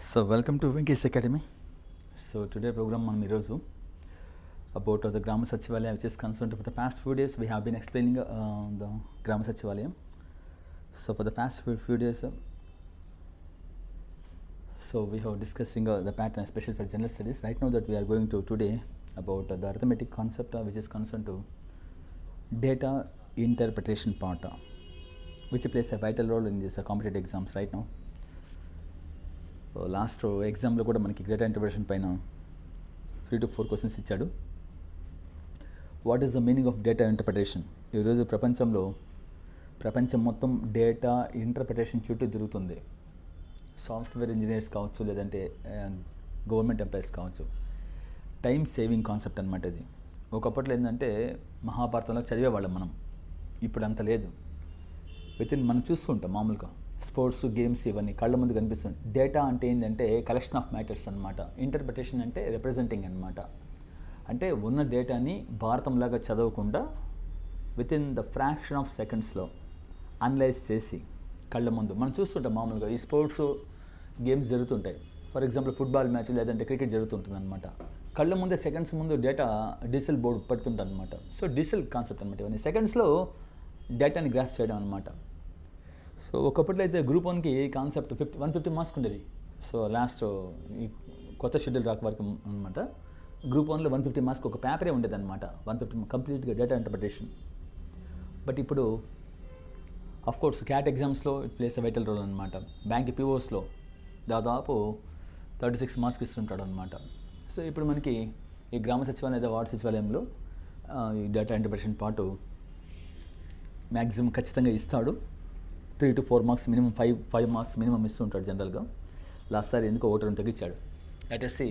So welcome to Venki's Academy. So today program on Mirozu about the Grama Sachivalaya, which is concerned for the past few days we have been explaining the Grama Sachivalaya. So for the past few days, so we have discussing the pattern, especially for general studies. Right now that we are going to today about the arithmetic concept, which is concerned to data interpretation part, which plays a vital role in these competitive exams right now. Last ఎగ్జామ్లో కూడా మనకి data interpretation పైన 3 to 4 questions ఇచ్చాడు. What is the meaning of data interpretation? ఈరోజు ప్రపంచం మొత్తం data interpretation చుట్టూ తిరుగుతుంది. సాఫ్ట్వేర్ ఇంజనీర్స్ కావచ్చు, లేదంటే గవర్నమెంట్ ఎంప్లాయీస్ కావచ్చు. టైం సేవింగ్ కాన్సెప్ట్ అనమాట ఇది. ఒకప్పట్లో ఏంటంటే మహాభారతంలో చదివేవాళ్ళం మనం, ఇప్పుడు అంత లేదు. మనం చూస్తూ ఉంటాం మామూలుగా స్పోర్ట్స్, గేమ్స్ ఇవన్నీ కళ్ళ ముందు కనిపిస్తుంది. డేటా అంటే ఏంటంటే కలెక్షన్ ఆఫ్ మ్యాటర్స్ అనమాట. ఇంటర్ప్రిటేషన్ అంటే రిప్రజెంటింగ్ అనమాట. అంటే ఉన్న డేటాని భారతంలాగా చదవకుండా వితిన్ ద ఫ్రాక్షన్ ఆఫ్ సెకండ్స్లో అనలైజ్ చేసి కళ్ళ ముందు మనం చూస్తుంటాం. మామూలుగా ఈ స్పోర్ట్స్ గేమ్స్ జరుగుతుంటాయి. ఫర్ ఎగ్జాంపుల్ ఫుట్బాల్ మ్యాచ్ లేదంటే క్రికెట్ జరుగుతుంటుంది అనమాట. కళ్ళ ముందే సెకండ్స్ ముందు డేటా డిజిటల్ బోర్డు పడుతుంటుంది అనమాట. సో డిజిటల్ కాన్సెప్ట్ అనమాట ఇవన్నీ. సెకండ్స్లో డేటాని గ్రాస్ చేయడం అనమాట. సో ఒకప్పట్లో అయితే గ్రూప్ 1కి కాన్సెప్ట్ 150 మార్క్స్ ఉండేది. సో లాస్ట్ ఈ కొత్త షెడ్యూల్ రాక వరకు అనమాట. గ్రూప్ 1లో 150 మార్క్స్కి ఒక పేపరే ఉండేది అనమాట. 150 కంప్లీట్గా డేటా ఇంటర్ప్రిటేషన్. బట్ ఇప్పుడు కోర్స్ క్యాట్ ఎగ్జామ్స్లో it plays a vital role అనమాట. బ్యాంక్ పిఓస్లో దాదాపు 36 మార్క్స్కి ఇస్తుంటాడు అనమాట. సో ఇప్పుడు మనకి ఈ గ్రామ సచివాలయం లేదా వార్డు సచివాలయంలో ఈ డేటా ఇంటర్ప్రిటేషన్ పాటు మ్యాక్సిమం ఖచ్చితంగా ఇస్తాడు. 3 to 4 marks minimum, 5 marks minimum ఇస్తుంటాడు జనరల్గా. లాస్ట్ సారి ఎందుకో ఓటర్ తగ్గించాడు. అటెస్సి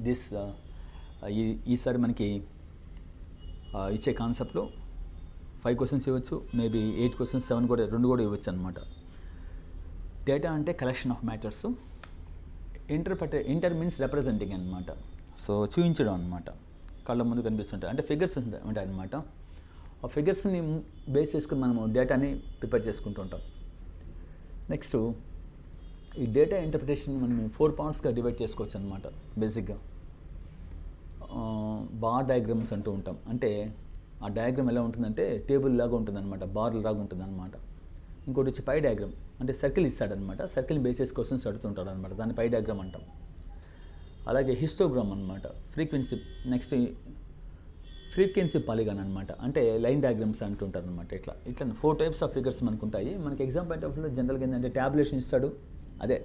దిస్ ఈసారి మనకి ఇచ్చే కాన్సెప్ట్లో 5 క్వశ్చన్స్ ఇవ్వచ్చు, మేబీ 8 క్వశ్చన్స్, 7 కూడా 2 కూడా ఇవ్వచ్చు అనమాట. డేటా అంటే collection of matters. Inter means representing అనమాట. సో చూపించడం అనమాట. కళ్ళ ముందు కనిపిస్తుంటాయి అంటే ఫిగర్స్ ఉంటాయి అనమాట. ఆ ఫిగర్స్ని బేస్ చేసుకుని మనము డేటాని ప్రిపేర్ చేసుకుంటూ ఉంటాం. నెక్స్ట్ ఈ డేటా ఇంటర్ప్రిటేషన్ మనం 4 పార్ట్స్గా డివైడ్ చేసుకోవచ్చు అనమాట. బేసిక్గా బార్ డయాగ్రామ్స్ అంటూ ఉంటాం. అంటే ఆ డయాగ్రామ్ ఎలా ఉంటుందంటే టేబుల్ లాగా ఉంటుందన్నమాట, బార్ లాగా ఉంటుందన్నమాట. ఇంకోటి వచ్చి పై డయాగ్రామ్ అంటే సర్కిల్ ఇస్తాడనమాట. సర్కిల్ బేసిస్ క్వశ్చన్స్ అడుగుతుంటాడు అనమాట. దాన్ని పై డయాగ్రామ్ అంటాం. అలాగే హిస్టోగ్రామ్ అనమాట, ఫ్రీక్వెన్సీ. నెక్స్ట్ ఫ్రీక్వెన్సీ పాలిగాన్ అనమాట, అంటే లైన్ డయాగ్రామ్స్ అంటుంటారు అనమాట. ఇట్లా 4 టైప్స్ ఆఫ్ ఫిగర్స్ మనకు ఉంటాయి. మనకి ఎగ్జామ్ పాయింట్ ఆఫ్ వ్యూలో జనరల్గా ఏంటంటే ట్యాబులేషన్ ఇస్తాడు, అదే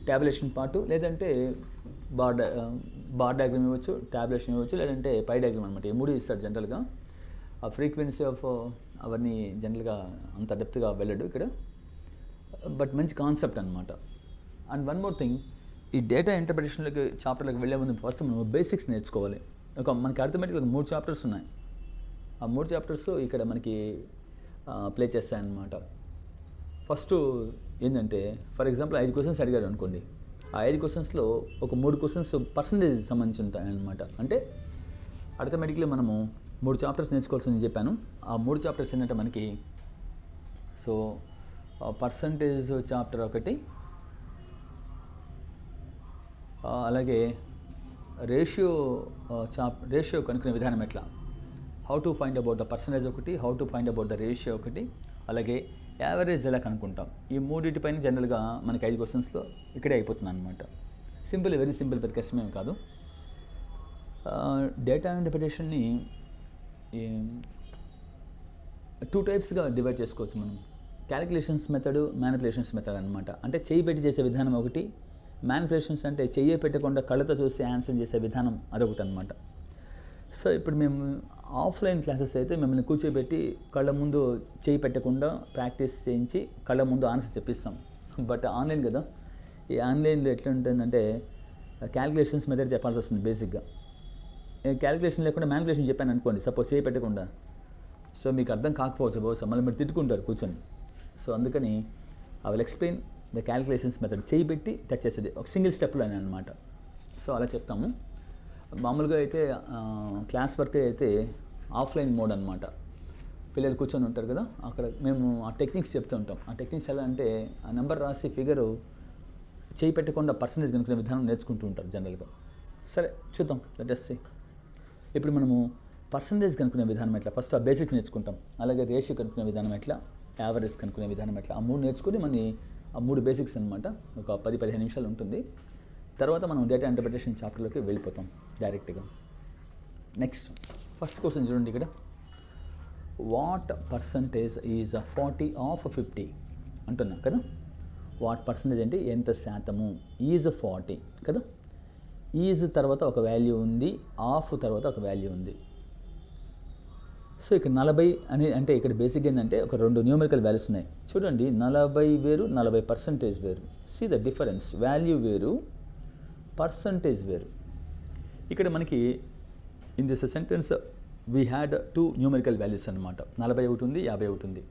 ట్యాబులేషన్ పార్ట్, లేదంటే బార్ డయాగ్రామ్ ఇవ్వచ్చు, ట్యాబులేషన్ ఇవ్వచ్చు, లేదంటే పై డయాగ్రామ్ అనమాట. ఈ 3 ఇస్తాడు జనరల్గా. ఆ ఫ్రీక్వెన్సీ ఆఫ్ అవన్నీ జనరల్గా అంత డెప్త్గా వెళ్ళడు ఇక్కడ, బట్ మంచి కాన్సెప్ట్ అనమాట. అండ్ వన్ మోర్ థింగ్, ఈ డేటా ఇంటర్ప్రిటేషన్లోకి చాప్టర్లోకి వెళ్ళే ముందు ఫస్ట్ మనం బేసిక్స్ నేర్చుకోవాలి. మనకి అర్థమెటిక్గా 3 చాప్టర్స్ ఉన్నాయి. ఆ 3 చాప్టర్స్ ఇక్కడ మనకి ప్లే చేస్తాయన్నమాట. ఫస్ట్ ఏంటంటే ఫర్ ఎగ్జాంపుల్ 5 క్వశ్చన్స్ అడిగాడు అనుకోండి. ఆ 5 క్వశ్చన్స్లో ఒక 3 క్వశ్చన్స్ పర్సంటేజ్ సంబంధించి ఉంటాయన్నమాట. అంటే అర్థమెటిక్లో మనము 3 చాప్టర్స్ నేర్చుకోవాల్సింది చెప్పాను. ఆ 3 చాప్టర్స్ ఏంటంటే మనకి సో పర్సంటేజ్ చాప్టర్ ఒకటి, అలాగే రేషియో కనుక్కునే విధానం ఎట్లా, how to find about the percentage ఒకటి, how to find about the ratio ఒకటి, అలాగే యావరేజ్ ఎలా కనుక్కుంటాం. ఈ 3పైన జనరల్గా మనకి 5 క్వశ్చన్స్లో ఇక్కడే అయిపోతుంది అనమాట. సింపుల్, వెరీ సింపుల్, పెద్ద కష్టమేమి కాదు. డేటా ఇంటర్ప్రిటేషన్ని 2 టైప్స్గా డివైడ్ చేసుకోవచ్చు మనం. క్యాలిక్యులేషన్స్ మెథడ్, మ్యానిపులేషన్స్ మెథడ్ అనమాట. అంటే చేయి పెట్టి చేసే విధానం ఒకటి, మ్యానిపులేషన్స్ అంటే చెయ్యి పెట్టకుండా కళ్ళతో చూసి ఆన్సర్ చేసే విధానం అదొకటి అనమాట. సో ఇప్పుడు మేము ఆఫ్లైన్ క్లాసెస్ అయితే మిమ్మల్ని కూర్చోబెట్టి కళ్ళ ముందు చేయి పెట్టకుండా ప్రాక్టీస్ చేయించి కళ్ళ ముందు ఆన్సర్ తెప్పిస్తాం. బట్ ఆన్లైన్ కదా, ఈ ఆన్లైన్లో ఎట్లా ఉంటుందంటే క్యాలిక్యులేషన్స్ మెథడ్ చెప్పాల్సి వస్తుంది బేసిక్గా. క్యాలిక్యులేషన్ లేకుండా మ్యానిపులేషన్ చెప్పాను అనుకోండి, సపోజ్ చేయి పెట్టకుండా, సో మీకు అర్థం కాకపోవచ్చు, బహుశా మళ్ళీ మీరు తిట్టుకుంటారు కూర్చొని. సో అందుకని I will explain the calculations method. చేయి పెట్టి టచ్ చేసేది ఒక సింగిల్ స్టెప్లో అనమాట. సో అలా చెప్తాము. మామూలుగా అయితే క్లాస్ వర్క్ అయితే ఆఫ్లైన్ మోడ్ అనమాట. పిల్లలు కూర్చొని ఉంటారు కదా, అక్కడ మేము ఆ టెక్నిక్స్ చెప్తూ ఉంటాం. ఆ టెక్నిక్స్ ఎలా అంటే ఆ నెంబర్ రాసి ఫిగరు చేయి పెట్టకుండా పర్సంటేజ్ కనుక్కునే విధానం నేర్చుకుంటూ ఉంటారు జనరల్గా. సరే చూద్దాం, లెట్ us see. ఇప్పుడు మనము పర్సంటేజ్ కనుక్కునే విధానం ఎట్లా, ఫస్ట్ ఆ బేసిక్స్ నేర్చుకుంటాం. అలాగే రేషియో కనుక్కునే విధానం ఎట్లా, యావరేజ్ కనుక్కునే విధానం ఎట్లా, ఆ 3 నేర్చుకుని ఆ 3 బేసిక్స్ అనమాట. ఒక 10-15 నిమిషాలు ఉంటుంది. తర్వాత మనం డేటా ఇంటర్ప్రిటేషన్ చాప్టర్లోకి వెళ్ళిపోతాం డైరెక్ట్గా. నెక్స్ట్ ఫస్ట్ క్వశ్చన్ చూడండి ఇక్కడ, వాట్ పర్సంటేజ్ ఈజ్ 40 ఆఫ్ 50 అంటున్నా కదా. వాట్ పర్సంటేజ్ అంటే ఎంత శాతము, ఈజ్ 40 కదా. ఈజ్ తర్వాత ఒక వాల్యూ ఉంది, ఆఫ్ తర్వాత ఒక వాల్యూ ఉంది. సో ఇక్కడ 40 అంటే ఇక్కడ బేసిక్ ఏంటంటే ఒక 2 న్యూమరికల్ వాల్యూస్ ఉన్నాయి చూడండి. 40 వేరు, 40% వేరు. సీ ద డిఫరెన్స్, వాల్యూ వేరు, పర్సంటేజ్ వేరు. ఇక్కడ మనకి in this sentence we had 2 numerical values అనమాట. 40 ఒకటి ఉంది, 50 ఒకటి ఉంది.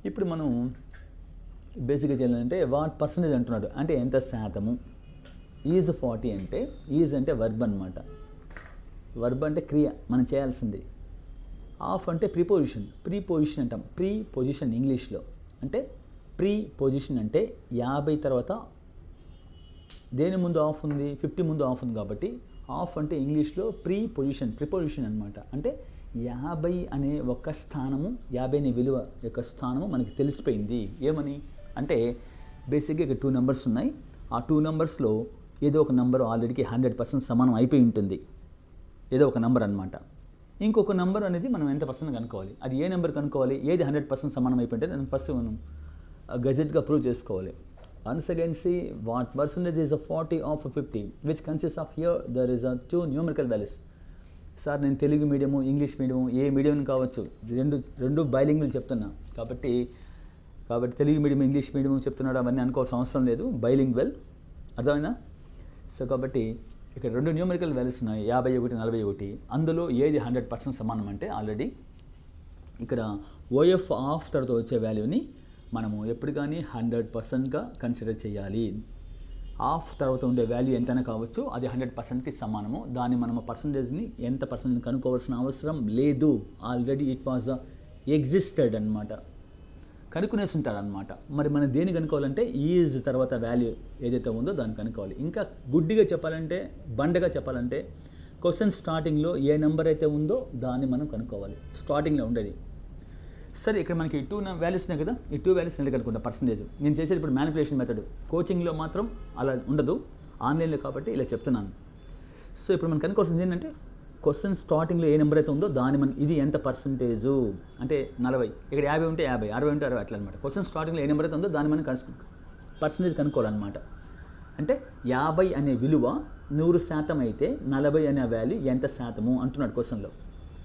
ఇప్పుడు మనం బేసిక్గా చేయాలంటే వాట్ పర్సంటేజ్ అంటున్నాడు అంటే ఎంత శాతము. ఈజ్ 40 అంటే, ఈజ్ అంటే వర్బ్ అనమాట. వర్బ్ అంటే క్రియ, మనం చేయాల్సింది. ఆఫ్ అంటే ప్రీపోజిషన్, ప్రీపోజిషన్ అంటాం. ప్రీపోజిషన్ ఇంగ్లీష్లో అంటే ప్రీపోజిషన్ అంటే 50 తర్వాత దేని ముందు ఆఫ్ ఉంది, 50 ముందు ఆఫ్ ఉంది కాబట్టి ఆఫ్ అంటే ఇంగ్లీష్లో ప్రిపోజిషన్ అనమాట. అంటే 50 అనే ఒక స్థానము, 50 అనే విలువ యొక్క స్థానము మనకి తెలిసిపోయింది. ఏమని అంటే బేసిక్గా ఇక్కడ 2 నెంబర్స్ ఉన్నాయి. ఆ 2 నెంబర్స్లో ఏదో ఒక నెంబర్ ఆల్రెడీకి 100% సమానం అయిపోయి ఉంటుంది, ఏదో ఒక నెంబర్ అనమాట. ఇంకొక నెంబర్ అనేది మనం ఎంత పర్సెంట్ కనుక్కోవాలి. అది ఏ నెంబర్ కనుక్కోవాలి, ఏది 100% సమానం అయిపోయింటే దాన్ని ఫస్ట్ మనం గజెట్గా ప్రూవ్ చేసుకోవాలి. Once again see what percentage is of 40 of 50 which consists of here there is a 2 numerical values. Sir నేను తెలుగు మీడియము, ఇంగ్లీష్ మీడియము, ఏ మీడియం కావచ్చు, రెండు బైలింగ్వల్ చెప్తున్నా కాబట్టి తెలుగు మీడియం, ఇంగ్లీష్ మీడియం చెప్తున్నాడు అవన్నీ అనుకోవాల్సిన అవసరం లేదు. బైలింగ్వల్, అర్థమైనా? సో కాబట్టి ఇక్కడ 2 న్యూమరికల్ వాల్యూస్ ఉన్నాయి, 51, 41. అందులో ఏది 100% సమానం అంటే ఆల్రెడీ ఇక్కడ ఓఎఫ్ ఆఫ్ తర్వాత వచ్చే వాల్యూని మనము ఎప్పుడు కానీ 100%గా కన్సిడర్ చేయాలి. ఆఫ్ తర్వాత ఉండే వాల్యూ ఎంతైనా కావచ్చు, అది 100%కి సమానము. దాన్ని మనము పర్సంటేజ్ని ఎంత పర్సెంట్ కనుక్కోవాల్సిన అవసరం లేదు. ఆల్రెడీ ఇట్ వాజ్ ఎగ్జిస్టెడ్ అనమాట, కనుక్కునేసి ఉంటారనమాట. మరి మనం దేన్ని కనుక్కోవాలంటే ఈజ్ తర్వాత వాల్యూ ఏదైతే ఉందో దాన్ని కనుక్కోవాలి. ఇంకా గుడ్డిగా చెప్పాలంటే, బండగా చెప్పాలంటే క్వశ్చన్ స్టార్టింగ్లో ఏ నెంబర్ అయితే ఉందో దాన్ని మనం కనుక్కోవాలి, స్టార్టింగ్లో ఉండేది. సరే ఇక్కడ మనకి 2 వాల్యూస్ ఉన్నాయి కదా, ఈ 2 వాల్యూస్ ఎలా కనుక్కుంటా పర్సంటేజ్. నేను చేసేది ఇప్పుడు మ్యానిపులేషన్ మెథడ్, కోచింగ్లో మాత్రం అలా ఉండదు, ఆన్లైన్లో కాబట్టి ఇలా చెప్తున్నాను. సో ఇప్పుడు మనం కనుక్కోవాల్సింది ఏంటంటే క్వశ్చన్ స్టార్టింగ్లో ఏ నెంబర్ అయితే ఉందో దాన్ని మనం ఇది ఎంత పర్సంటేజు అంటే 40, ఇక్కడ 50 ఉంటే 50, 60 ఉంటే 60 అట్లా అనమాట. క్వశ్చన్ స్టార్టింగ్లో ఏ నెంబర్ అయితే ఉందో దాన్ని మనం పర్సంటేజ్ కనుక్కోవాలన్నమాట. అంటే 50 అనే విలువ 100% అయితే 40 అనే వాల్యూ ఎంత శాతము అంటున్నాడు క్వశ్చన్లో.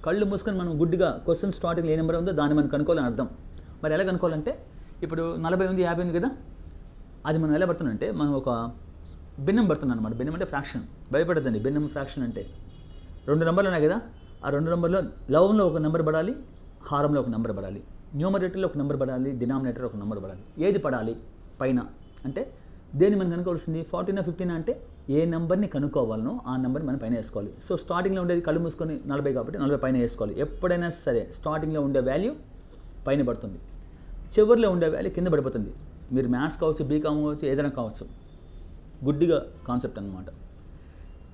కళ్ళు మూసుకొని మనం గుడ్డిగా క్వశ్చన్ స్టార్టింగ్లో ఏ నెంబర్ ఉందో దాన్ని మనం కనుక్కోవాలని అర్థం. మరి ఎలా కనుక్కోవాలంటే ఇప్పుడు 40 ఉంది, 50 ఉంది కదా, అది మనం ఎలా పడుతుందంటే మనం ఒక భిన్నం పడుతున్నాం అనమాట. భిన్నం అంటే ఫ్రాక్షన్, భయపడద్దండి. భిన్నం ఫ్రాక్షన్ అంటే 2 నెంబర్లు ఉన్నాయి కదా, ఆ 2 నెంబర్లో లవంలో ఒక నెంబర్ పడాలి, హారంలో ఒక నెంబర్ పడాలి, న్యూమరేటర్లో ఒక నెంబర్ పడాలి, డినామినేటర్ ఒక నెంబర్ పడాలి. ఏది పడాలి పైన అంటే దేన్ని మనం కనుక్కోవాల్సింది 40 15 అంటే ఏ నెంబర్ని కనుక్కోవాలనో ఆ నెంబర్ని మనం పైన వేసుకోవాలి. సో స్టార్టింగ్లో ఉండేది కళ్ళు మూసుకొని 40 కాబట్టి 40 పైన వేసుకోవాలి. ఎప్పుడైనా సరే స్టార్టింగ్లో ఉండే వాల్యూ పైన పడుతుంది, చివరిలో ఉండే వాల్యూ కింద పడిపోతుంది. మీరు మ్యాథ్స్ కావచ్చు, బీకామ్ కావచ్చు, ఏదైనా కావచ్చు, గుడ్డిగా కాన్సెప్ట్ అనమాట.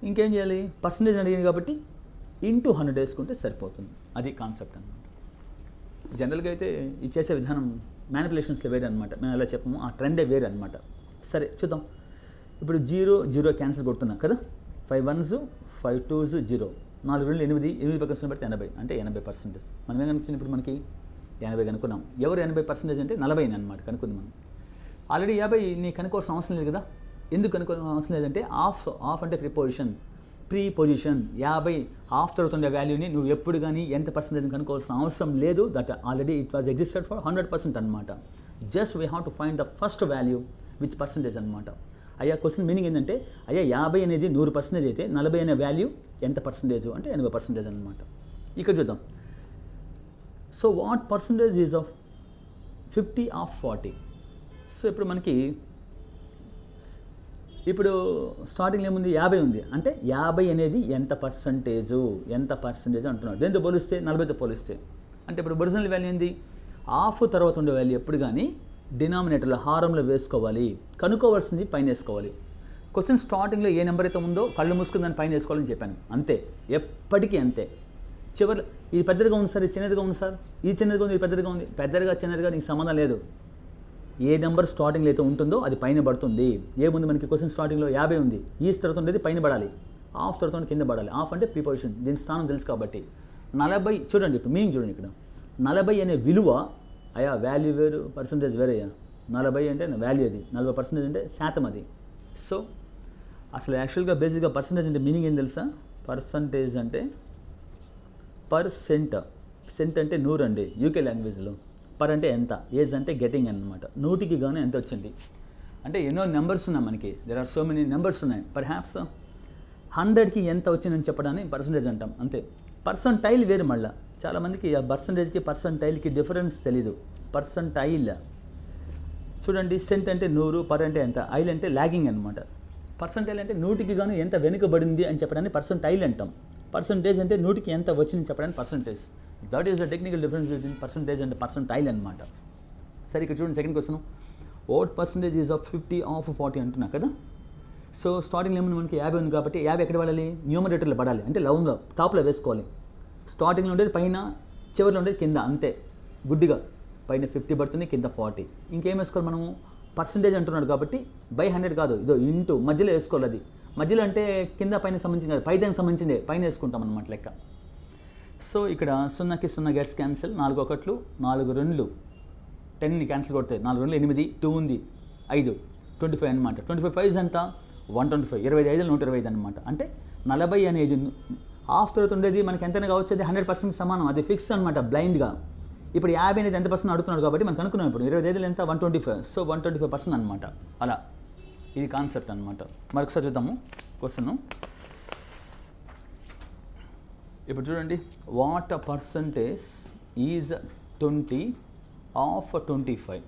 ఇంకేం చేయాలి, పర్సంటేజ్ అడిగింది కాబట్టి ఇంటూ 100 వేసుకుంటే సరిపోతుంది. అది కాన్సెప్ట్ అనమాట. జనరల్గా అయితే ఈ చేసే విధానం మ్యానిపులేషన్స్లో వేరే అనమాట, మేము ఎలా చెప్పము, ఆ ట్రెండే వేరే అనమాట. సరే చూద్దాం. ఇప్పుడు 0 0 క్యాన్సిల్ కొడుతున్నాం కదా, 5 1s 5 2s 0, 4 2 8, 8 పక్కన పెడితే 80 అంటే 80%. మనం ఏం కనుక్కుంది ఇప్పుడు మనకి 80 కనుక్కున్నాం. ఎవరు 80% అంటే 40 అనమాట కనుక్కుంది మనం. ఆల్రెడీ 50 నీ కనుక్కోవాల్సిన అవసరం లేదు కదా. ఎందుకు కనుక్కోవాల్సిన అవసరం లేదంటే ఆఫ్ అంటే ప్రీపోజిషన్. 50 ఆఫ్ తరుగుతుండే వాల్యూని నువ్వు ఎప్పుడు కానీ ఎంత పర్సెంటేజ్ కనుక్కోవాల్సిన అవసరం లేదు. That already it was existed for 100% అనమాట. Just we have to find the first value which percentage అనమాట. అయ్యా క్వశ్చన్ మీనింగ్ ఏంటంటే అయ్యా 50 అనేది 100% అయితే 40 అనే వాల్యూ ఎంత పర్సెంటేజ్ అంటే 80% అనమాట. ఇక్కడ చూద్దాం. So what percentage is of 50 of 40. So ఇప్పుడు మనకి ఇప్పుడు స్టార్టింగ్లో ఏముంది 50 ఉంది అంటే 50 అనేది ఎంత పర్సెంటేజ్ అంటున్నాడు. దేంతో పోలిస్తే 40తో పోలిస్తే. అంటే ఇప్పుడు ఒరిజినల్ వాల్యూ ఏంది, ఆఫ్ తర్వాత ఉండే వాల్యూ ఎప్పుడు కానీ డినామినేటర్లో హారంలో వేసుకోవాలి. కనుక్కోవాల్సింది పైన వేసుకోవాలి. క్వశ్చన్ స్టార్టింగ్లో ఏ నెంబర్ అయితే ఉందో కళ్ళు మూసుకుని దాన్ని పైన వేసుకోవాలని చెప్పాను. అంతే, ఎప్పటికీ అంతే. చివరి ఇది పెద్దదిగా ఉంది సార్, ఇది చిన్నదిగా ఉంది సార్, ఇది చిన్నదిగా ఉంది, ఇది పెద్దదిగా ఉంది, పెద్దదిగా చిన్నదిగా నీకు సంబంధం లేదు. ఏ నెంబర్ స్టార్టింగ్లో అయితే ఉంటుందో అది పైన పడుతుంది. ఏముంది మనకి క్వశ్చన్ స్టార్టింగ్లో 50 ఉంది, ఈ తర్వాత ఉండేది పైన పడాలి, ఆఫ్ తర్వాత కింద పడాలి. ఆఫ్ అంటే ప్రీపొజిషన్, దీని స్థానం తెలుసు కాబట్టి. 40 చూడండి, ఇప్పుడు మీనింగ్ చూడండి. ఇక్కడ 40 అనే విలువ అయ్యా వాల్యూ వేరు, పర్సంటేజ్ వేరే అయ్యా. 40 అంటే వాల్యూ, అది 40% అంటే శాతం అది. సో అసలు యాక్చువల్గా బేసిక్గా పర్సంటేజ్ అంటే మీనింగ్ ఏం తెలుసా? పర్సంటేజ్ అంటే పర్సెంట్, సెంట్ అంటే 100 అండి యూకే లాంగ్వేజ్లో. పర్ అంటే ఎంత, ఏజ్ అంటే గెటింగ్ అనమాట. 100కి గాను ఎంత వచ్చింది అంటే ఎన్నో నెంబర్స్ ఉన్నాయి మనకి, there are so many numbers ఉన్నాయి. పర్హాప్స్ 100కి ఎంత వచ్చిందని చెప్పడాన్ని పర్సంటేజ్ అంటాం, అంతే. పర్సంటైల్ వేరు. మళ్ళీ చాలామందికి ఆ పర్సంటేజ్కి పర్సంటైల్కి డిఫరెన్స్ తెలీదు. పర్సంటైల్ చూడండి, సెంట్ అంటే 100, పర్ అంటే ఎంత, ఐల్ అంటే లాగింగ్ అనమాట. పర్సంటైల్ అంటే 100కి గాను ఎంత వెనుకబడింది అని చెప్పడాన్ని పర్సంటైల్ అంటాం. పర్సంటేజ్ అంటే 100కి ఎంత వచ్చిందని చెప్పడానికి percentage. That is the technical difference between percentage and percentile అనమాట. సరే, ఇక్కడ చూడండి second question. What percentage is of 50 of 40 అంటున్నా కదా. సో స్టార్టింగ్లో ఏమన్నా మనకి 50 ఉంది కాబట్టి 50 ఎక్కడ పడాలి? న్యూమరేటర్లో పడాలి, అంటే లవంగా టాప్లో వేసుకోవాలి. స్టార్టింగ్లో ఉండేది పైన, చివరిలో ఉండేది కింద, అంతే. గుడ్డిగా పైన 50 పడుతుంది, కింద 40. ఇంకేం వేసుకోవాలి మనము? పర్సంటేజ్ అంటున్నాడు కాబట్టి బై 100 కాదు, ఇదో ఇంటూ మధ్యలో వేసుకోవాలి. అది మధ్యలో అంటే కింద పైన సంబంధించింది కాదు, పైదానికి సంబంధించిందే, పైన వేసుకుంటాం అనమాట లెక్క. సో ఇక్కడ 0కి 0 గెట్స్ క్యాన్సిల్, 4 ఒకట్లు 4 2, 10ని క్యాన్సిల్ కొడితే 4 2 8, 2 ఉంది 5, 25 అనమాట. 25 5 ఎంత? 125, 25 5 125 అనమాట. అంటే 40 అనేది హాఫ్ తర్వాత ఉండేది మనకి ఎంతైనా కావచ్చు, అది 100% సమానం, అది ఫిక్స్ అనమాట బ్లైండ్గా. ఇప్పుడు 50 అనేది ఎంత పర్సెంట్ అడుగుతున్నాడు కాబట్టి మనం అనుకున్నాం. ఇప్పుడు 25 ఎంత? 125, సో 125% అనమాట. అలా ఇది కాన్సెప్ట్ అనమాట. మరొకసారి చూద్దాము క్వశ్చన్. ఇప్పుడు చూడండి, what percentage is 20 of 25?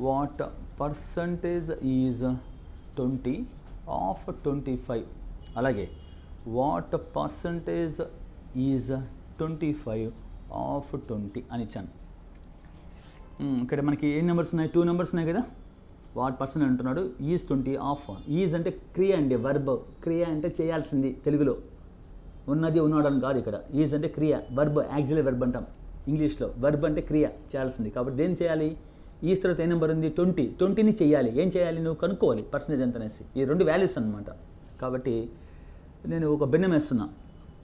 What percentage is 20 of 25? అలాగే వాట్ పర్సంటేజ్ ఈజ్ 25 ఆఫ్ 20 అని ఇచ్చాను. ఇక్కడ మనకి ఏ నెంబర్స్ ఉన్నాయి? 2 నెంబర్స్ ఉన్నాయి కదా. వాట్ పర్సన్ అంటున్నాడు, ఈజ్ 20 ఆఫ్. ఈజ్ అంటే క్రియ అండి, వర్బ్. క్రియ అంటే చేయాల్సింది, తెలుగులో ఉన్నది ఉన్నాడు అని కాదు. ఇక్కడ ఈజ్ అంటే క్రియ, వర్బ్, యాక్సిలరీ వర్బ్ అంటాం ఇంగ్లీష్లో. వర్బ్ అంటే క్రియ, చేయాల్సింది. కాబట్టి దేని చేయాలి? ఈజ్ తర్వాత ఏ నెంబర్ ఉంది? 20. 20ని చేయాలి. ఏం చేయాలి? నువ్వు కనుక్కోవాలి పర్సంటేజ్ ఎంత అనేసి. ఈ 2 వాల్యూస్ అనమాట. కాబట్టి నేను ఒక భిన్నం వేస్తున్నా,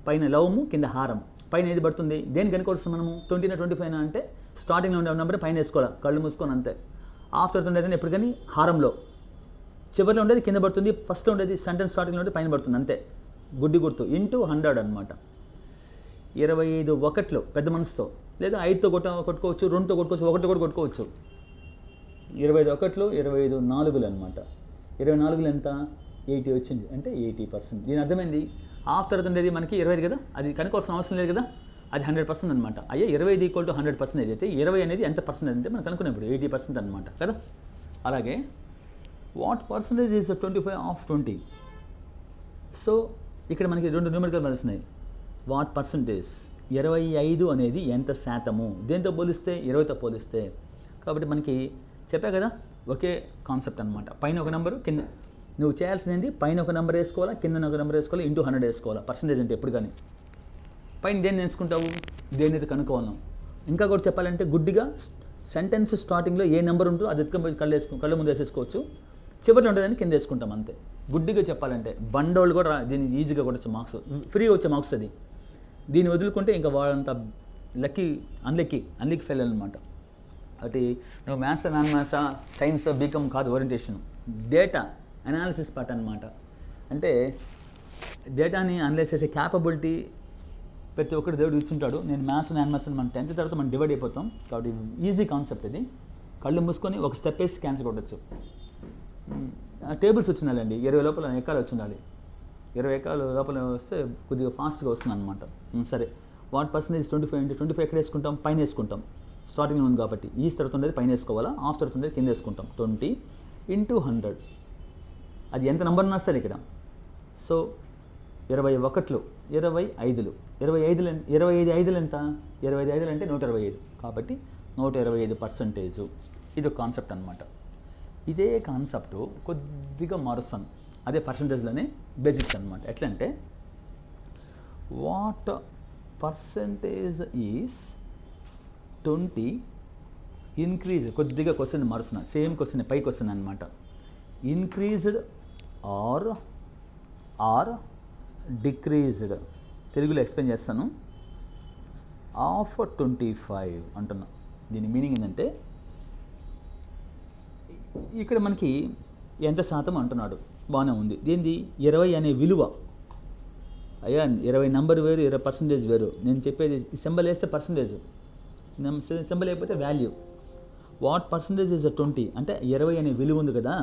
పైన లవము, కింద హారం. పైన ఏది పడుతుంది? దేని కనుక్కోవచ్చు మనము? 20 25 అంటే స్టార్టింగ్లో ఉండే నెంబర్ పైన వేసుకోవాలి, కళ్ళు మూసుకొని, అంతే. ఆఫ్టర్ ఉండేది ఎప్పుడు కానీ హారంలో, చివరిలో ఉండేది కింద పడుతుంది, ఫస్ట్లో ఉండేది సెంటెన్స్ స్టార్టింగ్లో ఉంటే పైన పడుతుంది, అంతే. గుడ్డి గుర్తు, ఇంటూ 100 అనమాట. 25 ఒకట్లు పెద్ద మనసుతో, లేదా 5తో కొట్టుకోవచ్చు, 2తో కొట్టుకోవచ్చు, 1తో కూడా కొట్టుకోవచ్చు. 25 ఒకట్లు 25 4లు అనమాట. 24 ఎంత? 80 వచ్చింది, అంటే 80%. దీని అర్థమైంది. ఆఫ్టర్ ఉండేది మనకి 25 కదా, అది కనుకోవాల్సిన అవసరం లేదు కదా, అది 100% అనమాట. అయ్యా 25 ఈక్వల్ టు 100% అయితే 20 అనేది ఎంత పర్సెంటేజ్ అంటే మనం కనుక్కున్నప్పుడు 80% అనమాట కదా. అలాగే what percentage is 25 of 20? So ఇక్కడ మనకి 2 న్యూమరికల్ వాల్యూస్ ఉన్నాయి. వాట్ పర్సంటేజ్ 25 అనేది ఎంత శాతము, దేంతో పోలిస్తే? 20తో పోలిస్తే. కాబట్టి మనకి చెప్పా కదా, ఒకే కాన్సెప్ట్ అనమాట. పైన ఒక నెంబరు, కింద నువ్వు చేయాల్సింది పైన ఒక నెంబర్ వేసుకోవాలా, కింద ఒక నెంబర్ వేసుకోవాలి, ఇంటూ 100 వేసుకోవాలా. పర్సంటేజ్ అంటే ఎప్పుడు కానీ పైన దేన్ని వేసుకుంటావు, దేని అయితే కనుక్కోవాలి. ఇంకా కూడా చెప్పాలంటే గుడ్డిగా సెంటెన్స్ స్టార్టింగ్లో ఏ నెంబర్ ఉంటుందో అది ఎత్తుకొని కళ్ళ ముందు వేసేసుకోవచ్చు, చివరిలో ఉండేదాన్ని కింద వేసుకుంటాం, అంతే. గుడ్డిగా చెప్పాలంటే బండోళ్ళు కూడా దీన్ని ఈజీగా కొట్టచ్చు, మార్క్స్ ఫ్రీగా వచ్చే మార్క్స్ అది. దీన్ని వదులుకుంటే ఇంకా వాళ్ళంతా అన్లెక్కి ఫెయిల్ అనమాట. అటు నువ్వు maths, non maths, science, BCom కాదు ఓరియంటేషన్, డేటా అనాలిసిస్ పార్ట్ అనమాట. అంటే డేటాని అనలైజ్ చేసే క్యాపబిలిటీ ప్రతి ఒక్కరు దేవుడు ఇచ్చుంటాడు. నేను మ్యాథ్స్, నాన్ మ్యాథ్స్ మనం 10th తర్వాత మనం డివైడ్ అయిపోతాం కాబట్టి ఈజీ కాన్సెప్ట్ ఇది. కళ్ళు మూసుకొని ఒక స్టెప్ వేసి క్యాన్సిల్ కొట్టచ్చు. టేబుల్స్ వచ్చిందండి 20 లోపల ఎక్కాలు వచ్చి ఉండాలి. 20 ఎక్కాలు లోపల వస్తే కొద్దిగా ఫాస్ట్గా వస్తుంది అనమాట. సరే, వాట్ పర్సంటేజ్ 25 అంటే 25 ఎక్కడ వేసుకుంటాం? పైన వేసుకుంటాం, స్టార్టింగ్లో ఉంది కాబట్టి. ఈ తర్వాత ఉండేది పైన వేసుకోవాలా, ఆఫ్ తర్వాత ఉండేది కింద వేసుకుంటాం. 20 ఇంటూ 100, అది ఎంత నెంబర్ ఉన్నా సరే ఇక్కడ. సో 21 25 25 5 ఎంత? 25 5 అంటే 125. కాబట్టి 125%. ఇది ఒక కాన్సెప్ట్ అనమాట. ఇదే కాన్సెప్ట్ కొద్దిగా మారుస్తాను, అదే పర్సంటేజ్లోనే బేసిక్స్ అనమాట. ఎట్లా అంటే వాట్ పర్సంటేజ్ ఈజ్ 20 ఇంక్రీజ్, కొద్దిగా క్వశ్చన్ మారుస్తున్నా, సేమ్ క్వశ్చన్ పై క్వశ్చన్ అనమాట. ఇంక్రీజ్డ్ ఆర్ డిక్రీజ్డ్, తెలుగులో ఎక్స్ప్లెయిన్ చేస్తాను. ఆఫ్ 25 అంటున్నా. దీని మీనింగ్ ఏంటంటే ఇక్కడ మనకి ఎంత శాతం అంటున్నాడు, బాగానే ఉంది. దీనిది 20 అనే విలువ. అయ్యా 20 నెంబర్ వేరు, 20% వేరు. నేను చెప్పేది సింబల్ వేస్తే పర్సంటేజ్, సింబల్ అయిపోతే వాల్యూ. వాట్ పర్సంటేజ్ ఇస్ 20 అంటే 20 అనే విలువ ఉంది కదా,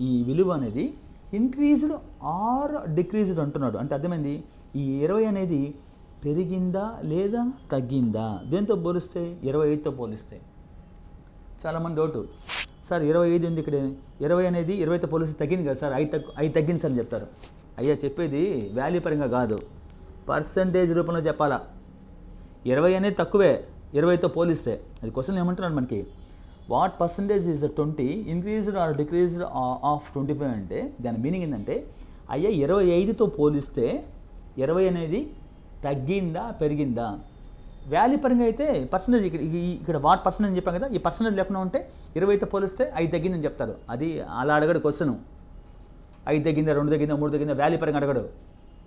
ఈ విలువ అనేది ఇంక్రీజ్డ్ ఆర్ డిక్రీజ్డ్ అంటున్నాడు. అంటే అర్థమైంది, ఈ 20 అనేది పెరిగిందా లేదా తగ్గిందా, దేంతో పోలిస్తే 25తో పోలిస్తే. చాలామంది డౌట్, సార్ 25 ఉంది ఇక్కడ, 20 అనేది 20తో పోలిస్తే తగ్గింది కదా సార్, 5 తగ్గింది సార్ అని చెప్తారు. అయ్యా చెప్పేది వాల్యూ పరంగా కాదు, పర్సంటేజ్ రూపంలో చెప్పాలా. 20 అనేది తక్కువే 20తో పోలిస్తే. అది క్వశ్చన్ ఏమంటున్నాడు మనకి, what percentage is 20 increased or decreased of 25 అంటే దాని మీనింగ్ ఏంటంటే, అయ్యా 25తో పోలిస్తే 20 అనేది తగ్గిందా పెరిగిందా. వాల్యూ పరంగా అయితే పర్సంటేజ్ ఇక్కడ వాట్ పర్సంటేజ్ చెప్పాం కదా, ఈ పర్సంటేజ్ లేకుండా ఉంటే 20తో పోలిస్తే 5 తగ్గిందని చెప్తారు. అది అలా అడగడు క్వశ్చన్, 5 తగ్గిందా 2 తగ్గిందా 3 తగ్గిందా వాల్యూ పరంగా అడగడు,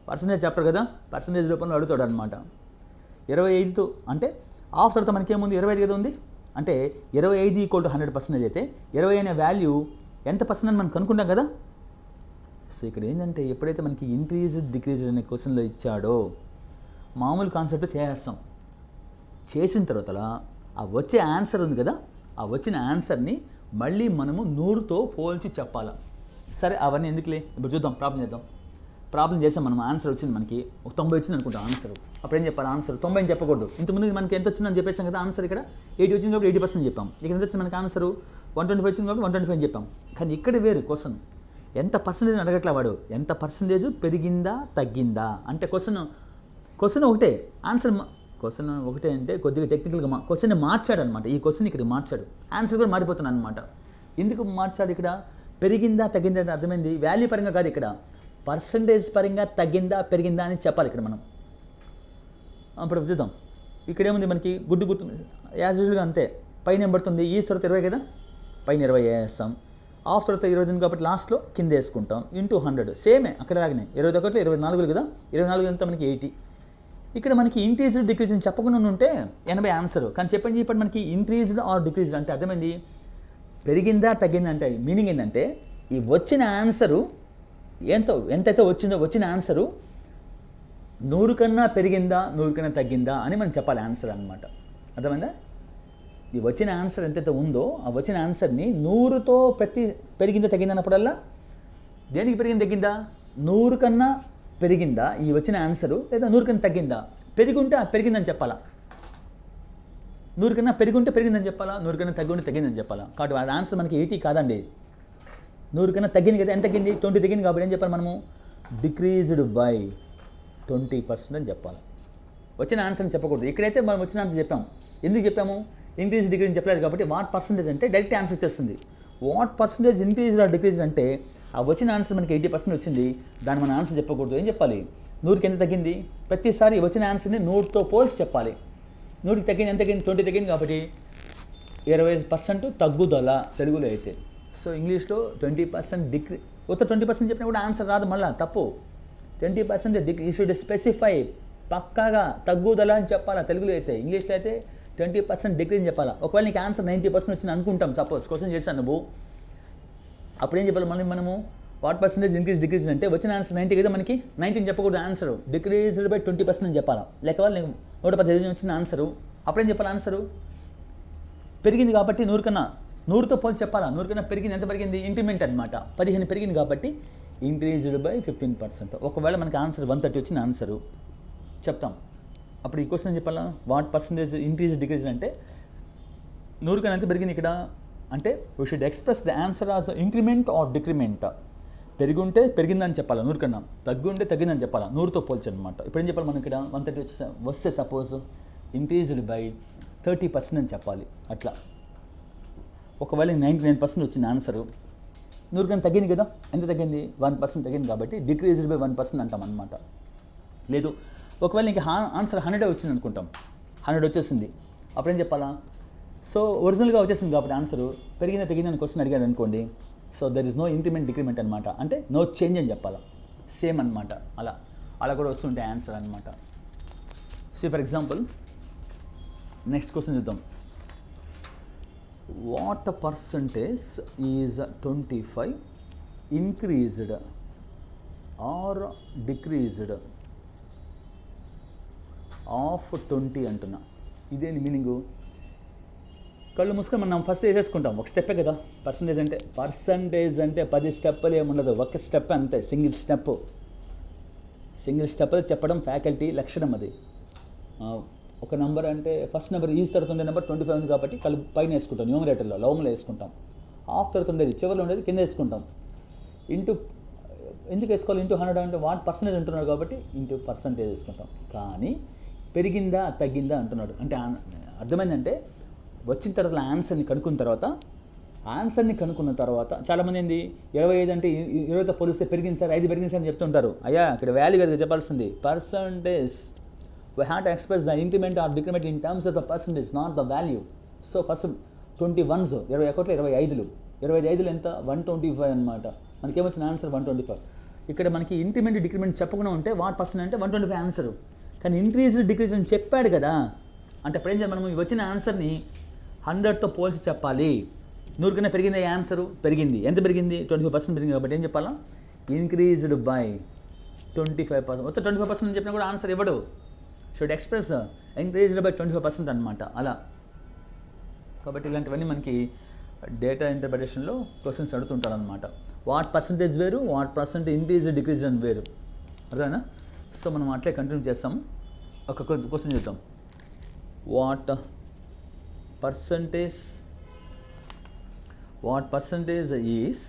పర్సంటేజ్ చెప్పరు కదా, పర్సంటేజ్ రూపంలో అడుగుతాడు అనమాట. 25తో అంటే ఆఫ్ తర్వాత మనకేముంది 25 కదా ఉంది, అంటే 25 = 100% అయితే 20 అనే వాల్యూ ఎంత పర్సెంట్ అని మనం కనుక్కుంటాం కదా. సో ఇక్కడ ఏంటంటే ఎప్పుడైతే మనకి ఇంక్రీజ్డ్ డిక్రీజ్డ్ అనే క్వశ్చన్లో ఇచ్చాడో మామూలు కాన్సెప్ట్ చేసేస్తాం. చేసిన తర్వాత ఆ వచ్చే ఆన్సర్ ఉంది కదా, ఆ వచ్చిన ఆన్సర్ని మళ్ళీ మనము 100తో పోల్చి చెప్పాలా. సరే అవన్నీ ఎందుకులే, ఇప్పుడు చూద్దాం, ప్రాబ్లం చేద్దాం. ప్రాబ్లం చేసాం మనం, ఆన్సర్ వచ్చింది మనకి, ఒక 90 వచ్చింది అనుకుంటాం ఆన్సర్. అప్పుడు ఏం చెప్పాలి, ఆన్సర్ 90 అని చెప్పకూడదు. ఇంతకుముందు మనకి ఎంత వచ్చిందని చెప్పేసాం కదా ఆన్సర్, ఇక్కడ 80 వచ్చింది కాబట్టి 80% చెప్పాం. ఇక్కడ ఎంత వచ్చింది మనకి ఆన్సర్ 125 వచ్చింది కాబట్టి 125 అని చెప్పాం. కానీ ఇక్కడ వేరు క్వశ్చన్, ఎంత పర్సంటేజ్ అడగట్లా వాడు, ఎంత పర్సంటేజ్ పెరిగిందా తగ్గిందా అంటే క్వశ్చన్ ఒకటే, ఆన్సర్ క్వశ్చన్ ఒకటే అంటే కొద్దిగా టెక్నికల్గా క్వశ్చన్ని మార్చాడు అనమాట. ఈ క్వశ్చన్ ఇక్కడ మార్చాడు, ఆన్సర్ కూడా మారిపోతున్నాను అనమాట. ఎందుకు మార్చాడు ఇక్కడ, పెరిగిందా తగ్గిందా అంటే అర్థమైంది వాల్యూ పరంగా కాదు, ఇక్కడ పర్సంటేజ్ పరంగా తగ్గిందా పెరిగిందా అని చెప్పాలి ఇక్కడ మనం. అప్పుడు చూద్దాం, ఇక్కడ ఏముంది మనకి గుర్తు యాజ్ యూజువల్గా అంతే. పైన ఏం పడుతుంది, ఈ తర్వాత 20 కదా, పైన 20 వేస్తాం, ఆఫ్ తర్వాత 20 కాబట్టి లాస్ట్లో కింద వేసుకుంటాం, ఇంటూ 100 సేమే అక్కడ లాగానే. 21 24 కదా, 24 అంతా మనకి 80. ఇక్కడ మనకి ఇంక్రీజ్డ్ డిక్రీజ్ అని చెప్పకుండా ఉంటే 80 ఆన్సర్. కానీ చెప్పండి మనకి ఇంక్రీజ్డ్ ఆర్ డిక్రీజ్డ్ అంటే అర్థమైంది పెరిగిందా తగ్గిందా అంటే మీనింగ్ ఏంటంటే, ఈ వచ్చిన ఆన్సరు ఎంతైతే వచ్చిన ఆన్సరు 100 కన్నా పెరిగిందా 100 కన్నా తగ్గిందా అని మనం చెప్పాలి ఆన్సర్ అనమాట. అర్థమైందా, ఈ వచ్చిన ఆన్సర్ ఎంతైతే ఉందో ఆ వచ్చిన ఆన్సర్ని 100తో పెరిగిందా తగ్గిందా అన్నప్పుడల్లా దేనికి పెరిగింది తగ్గిందా, 100 కన్నా పెరిగిందా ఈ వచ్చిన ఆన్సరు, లేదా 100 కన్నా తగ్గిందా. పెరిగుంటే పెరిగిందని చెప్పాలా, 100 కన్నా పెరిగుంటే పెరిగిందని చెప్పాలా, 100 కన్నా తగ్గుంటే తగ్గిందని చెప్పాలా. కాబట్టి ఆ ఆన్సర్ మనకి 80 కాదండి, 100 కన్నా తగ్గింది కదా. ఎంత తగ్గింది, 20 తగ్గింది కాబట్టి ఏం చెప్పాలి మనము, డిక్రీజ్డ్ బై 20% అని చెప్పాలి. వచ్చిన ఆన్సర్ని చెప్పకూడదు. ఇక్కడైతే మనం వచ్చిన ఆన్సర్ చెప్పాం. ఎందుకు చెప్పాము, ఇంక్రీజ్ డిక్రీజ్ చెప్పలేదు కాబట్టి వాట్ పర్సంటేజ్ అంటే డైరెక్ట్ ఆన్సర్ వచ్చేస్తుంది. What percentage increase or decrease అంటే ఆ వచ్చిన ఆన్సర్ మనకి 80% వచ్చింది, దాన్ని మన ఆన్సర్ చెప్పకూడదు. ఏం చెప్పాలి, 100కి ఎంత తగ్గింది, ప్రతిసారి వచ్చిన ఆన్సర్ని 100తో పోల్చి చెప్పాలి. 100కి తగ్గింది ఎంత తగ్గింది, 20 తగ్గింది కాబట్టి 20% తగ్గుదల తెలుగులో అయితే. సో ఇంగ్లీష్లో 20% డిక్రీ, ఉత్త 20% చెప్పినా కూడా ఆన్సర్ రాదు, మళ్ళీ తప్పు. 20% యూ షుడ్ స్పెసిఫై, పక్కాగా తగ్గుదల అని చెప్పాలా తెలుగులో అయితే. ఇంగ్లీష్లో అయితే 20% డిక్రీజ్ చెప్పాలా. ఒకవేళ నీకు ఆన్సర్ 90% వచ్చింది అనుకుంటాం, సపోజ్ క్వశ్చన్ చేశాను నువ్వు, అప్పుడు ఏం చెప్పాలి మళ్ళీ మనము, వాట్ పర్సంటేజ్ ఇంక్రీజ్ డిక్రీజ్ అంటే వచ్చిన ఆన్సర్ 90 కదా, మనకి 19 చెప్పకూడదు ఆన్సర్, డిక్రీజ్డ్ బై 20% అని చెప్పాలా. లేక నీకు 115 వచ్చిన ఆన్సరు, అప్పుడేం చెప్పాలి ఆన్సరు, పెరిగింది కాబట్టి 100 కన్నా 100తో పోల్చి చెప్పాలా. 100 కన్నా పెరిగింది, ఎంత పెరిగింది, ఇంక్రిమెంట్ అనమాట, 15 పెరిగింది కాబట్టి ఇంక్రీజ్డ్ బై 15%. ఒకవేళ మనకి ఆన్సర్ 130 వచ్చిన ఆన్సరు చెప్తాం, అప్పుడు ఈ క్వశ్చన్ చెప్పాలా, వాట్ పర్సంటేజ్ ఇంక్రీజ్ డిక్రీజ్ అంటే 100 కన్నా ఎంత పెరిగింది ఇక్కడ అంటే we should express the answer as increment or decrement. పెరిగుంటే పెరిగిందని చెప్పాలా 100 కన్నా, తగ్గుంటే తగ్గిందని చెప్పాలా 100తో పోల్చి అనమాట. ఇప్పుడు ఏం చెప్పాలి మనం ఇక్కడ 130 వస్తే సపోజ్ ఇంక్రీజ్డ్ బై 30% అని చెప్పాలి. అట్లా ఒకవేళ 99% వచ్చిన ఆన్సరు 100 కన్నా తగ్గింది కదా, ఎంత తగ్గింది? 1% తగ్గింది కాబట్టి డిక్రీజ్డ్ బై 1% అంటాం అనమాట. లేదు ఒకవేళ ఇంక ఆన్సర్ 100 వచ్చింది అనుకుంటాం, 100 వచ్చేసింది, అప్పుడేం చెప్పాలా? సో ఒరిజినల్గా వచ్చేసింది కాబట్టి ఆన్సరు పెరిగిందా తగ్గిందా అని క్వశ్చన్ అడిగారు అనుకోండి, so there is no increment decrement అనమాట, అంటే నో చేంజ్ అని చెప్పాలా, సేమ్ అనమాట. అలా కూడా వస్తుంటాయి ఆన్సర్ అనమాట. So for example next question చూద్దాం. What percentage is 25 increased or decreased of 20 అంటున్నా. ఇదేంటి మీనింగు? కళ్ళు మూసుకొని మనం ఫస్ట్ వేసేసుకుంటాం, ఒక స్టెప్పే కదా పర్సంటేజ్ అంటే 10 స్టెప్పులు ఏముండదు, ఒక స్టెప్ అంతే, సింగిల్ స్టెప్ చెప్పడం ఫ్యాకల్టీ లక్షణం. అది ఒక నెంబర్ అంటే ఫస్ట్ నెంబర్ ఈజ్ తరుతుండే నెంబర్ 25 ఉంది కాబట్టి కళ్ళు పైన వేసుకుంటాం, న్యూమరేటర్లో లవంలో వేసుకుంటాం. హాఫ్ తరుతుండేది చివరిలో ఉండేది కింద వేసుకుంటాం. ఇంటూ ఎందుకు వేసుకోవాలి? ఇంటూ 100 అంటే వాట్ పర్సంటేజ్ అంటున్నాడు కాబట్టి ఇంటూ పర్సంటేజ్ వేసుకుంటాం. కానీ పెరిగిందా తగ్గిందా అంటున్నాడు, అంటే అర్థమైందంటే వచ్చిన తర్వాత ఆన్సర్ని కనుక్కున్న తర్వాత చాలామంది ఏంది 25 అంటే 20తో పోలిస్తే పెరిగింది సార్, 5 పెరిగింది సార్ అని చెప్తుంటారు. అయ్యా ఇక్కడ వాల్యూ కదా చెప్పాల్సింది, percentage. We have to express the increment or decrement in terms of the percentage, not the value. So first 21s 21 25 ఎంత 125 అనమాట. మనకేమొచ్చిన ఆన్సర్ 125. ఇక్కడ మనకి ఇంక్రిమెంట్ డిక్రిమెంట్ చెప్పకుండా ఉంటే వాట్ పర్సెంట్ అంటే 125 ఆన్సరు. కానీ ఇంక్రీజ్ డిక్రీజ్ అని చెప్పాడు కదా, అంటే అప్పుడు ఏం చేయాలి? మనం వచ్చిన ఆన్సర్ని 100తో పోల్చి చెప్పాలి. 100 కన్నా పెరిగింది ఆన్సరు, పెరిగింది. ఎంత పెరిగింది? 25% పెరిగింది కాబట్టి ఏం చెప్పాలా? Increased by 25%. మొత్తం 25% అని చెప్పినా కూడా ఆన్సర్ ఇవ్వడు. షుడ్ ఎక్స్ప్రెస్ ఇంక్రీజ్డ్ బై 25% అనమాట. అలా కాబట్టి ఇలాంటివన్నీ మనకి డేటా ఇంటర్ప్రిటేషన్లో క్వశ్చన్స్ అడుగుతుంటారు అనమాట. వాట్ పర్సంటేజ్ వేరు, వాట్ పర్సెంట్ ఇంక్రీజ్ డిక్రీజ్ అని వేరు, అర్థమైనా? సో మనం అట్లే కంటిన్యూ చేస్తాం. ఒక క్వశ్చన్ చూద్దాం. What percentage is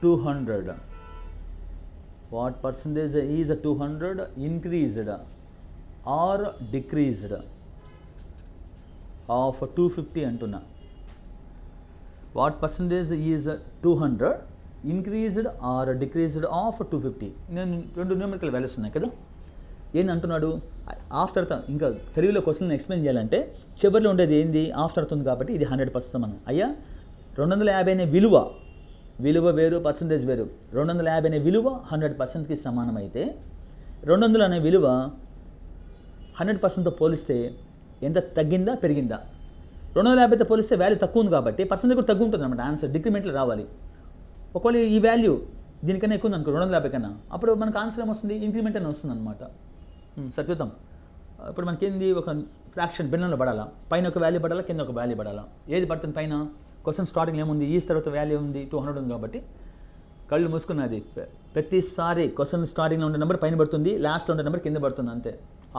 200? What percentage is 200 increased or decreased of 250 అంటున్నా. What percentage is 200 increased or decreased of 250? నేను 2 న్యూమరికల్ వాల్యూస్ ఉన్నాయి కదా. ఏంది అంటున్నాడు? ఆఫ్టర్ ఇంకా తెలుగులో క్వశ్చన్ ఎక్స్ప్లెయిన్ చేయాలంటే చివరిలో ఉండేది ఏంది? ఆఫ్టర్ అవుతుంది కాబట్టి ఇది 100% మనం. అయ్యా 250 అనే విలువ వేరు, పర్సంటేజ్ వేరు. 250 అనే విలువ 100%కి సమానమైతే 200 అనే విలువ 100%తో పోలిస్తే ఎంత తగ్గిందా పెరిగిందా? 250తో పోలిస్తే వాల్యూ తక్కువ ఉంది కాబట్టి పర్సెంటేజ్ కూడా తగ్గు ఉంటుంది అనమాట. ఆన్సర్ డిక్రిమెంట్లో రావాలి. ఒకవేళ ఈ వాల్యూ దీనికన్నా ఎక్కువ ఉంది అనుకో 250 కన్నా, అప్పుడు మనకు ఆన్సర్ ఏమొస్తుంది? ఇంక్రిమెంట్ అని వస్తుంది అనమాట. సరే చూద్దాం. ఇప్పుడు మనకేంది? ఒక ఫ్రాక్షన్ భిన్నంలో పడాలా, పైన ఒక వాల్యూ పడాలా, కింద ఒక వాల్యూ పడాలా. ఏది పడుతుంది పైన? క్వశ్చన్ స్టార్టింగ్ ఏముంది? ఈ తర్వాత వాల్యూ ఉంది 200 ఉంది కాబట్టి కళ్ళు మూసుకున్నది. ప్రతిసారి క్వశ్చన్ స్టార్టింగ్లో ఉండే నెంబర్ పైన పడుతుంది, లాస్ట్లో ఉండే నెంబర్ కింద పడుతుంది, అంతే.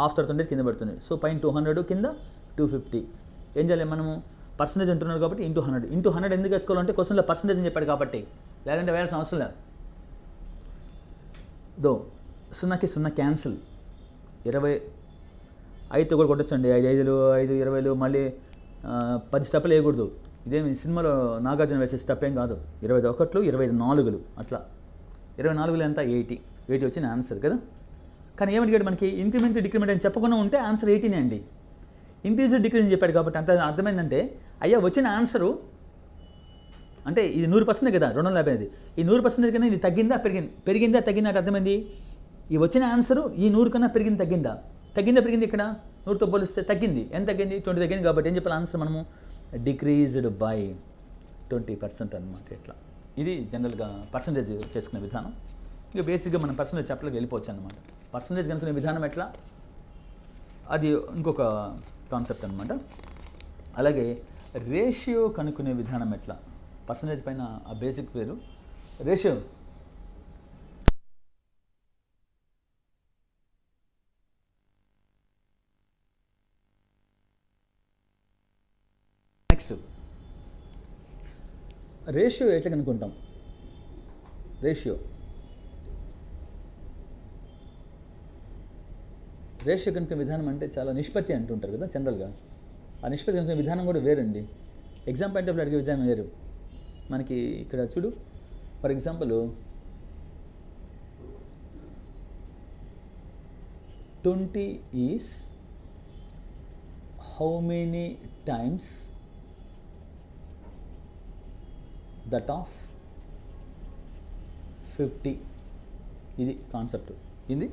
ఆఫ్ తర్వాత కింద పడుతుంది. సో పైన 200, కింద 250. ఏం చేయాలి మనము? పర్సంటేజ్ అంటున్నారు కాబట్టి ఇంటూ 100 ఎందుకు వేసుకోవాలంటే క్వశ్చన్లో పర్సంటేజ్ అని చెప్పాడు కాబట్టి, లేదంటే వేయాల్సిన అవసరం లేదు. 0కి 0 క్యాన్సిల్. 25తో కూడా కొట్టచ్చండి. 5 5లు 5 20లు మళ్ళీ 10 స్టెప్పులు వేయకూడదు. ఇదేమి సినిమాలో నాగార్జున వేసే స్టెప్ ఏం కాదు. 21లు 24లు అట్లా. 24లు ఎంత? 80 వచ్చిన ఆన్సర్ కదా. కానీ ఏమడిగాడు మనకి? ఇంక్రిమెంట్ డిక్రిమెంట్ అని చెప్పకుండా ఉంటే ఆన్సర్ 80నే అండి. ఇంక్రీజ్ డిక్రీజ్ చెప్పాడు కాబట్టి అంత అర్థమైందంటే అయ్యా వచ్చిన ఆన్సరు అంటే ఇది 100% కదా 250. ఈ 100% కన్నా ఇది తగ్గిందా పెరిగిందా తగ్గిందా అంటే అర్థమైంది. ఈ వచ్చిన ఆన్సరు ఈ 100 కన్నా తగ్గింది ఇక్కడ 100తో పోలిస్తే తగ్గింది. ఎంత తగ్గింది? 20 తగ్గింది కాబట్టి ఏం చెప్పాలి ఆన్సర్ మనము? డిక్రీజ్డ్ బై 20% అనమాట. ఇట్లా ఇది జనరల్గా పర్సంటేజ్ చేసుకునే విధానం. ఇక బేసిక్గా మనం పర్సంటేజ్ చెప్పలేక వెళ్ళిపోవచ్చు అనమాట. పర్సంటేజ్ కనుక్కునే విధానం ఎట్లా, అది ఇంకొక కాన్సెప్ట్ అనమాట. అలాగే రేషియో కనుక్కునే విధానం ఎట్లా, పర్సంటేజ్ పైన ఆ బేసిక్ పేరు రేషియో. నెక్స్ట్ రేషియో ఎట్లా కనుక్కుంటాం? రేషియో కనుక విధానం అంటే చాలా నిష్పత్తి అంటుంటారు కదా జనరల్గా. ఆ నిష్పత్తి కనుక విధానం కూడా వేరండి. ఎగ్జామ్ పాయింట్ ఆఫ్ అడిగే విధానం వేరు. మనకి ఇక్కడ చూడు, for example 20 is how many times that of 50. ఇది కాన్సెప్ట్. ఇది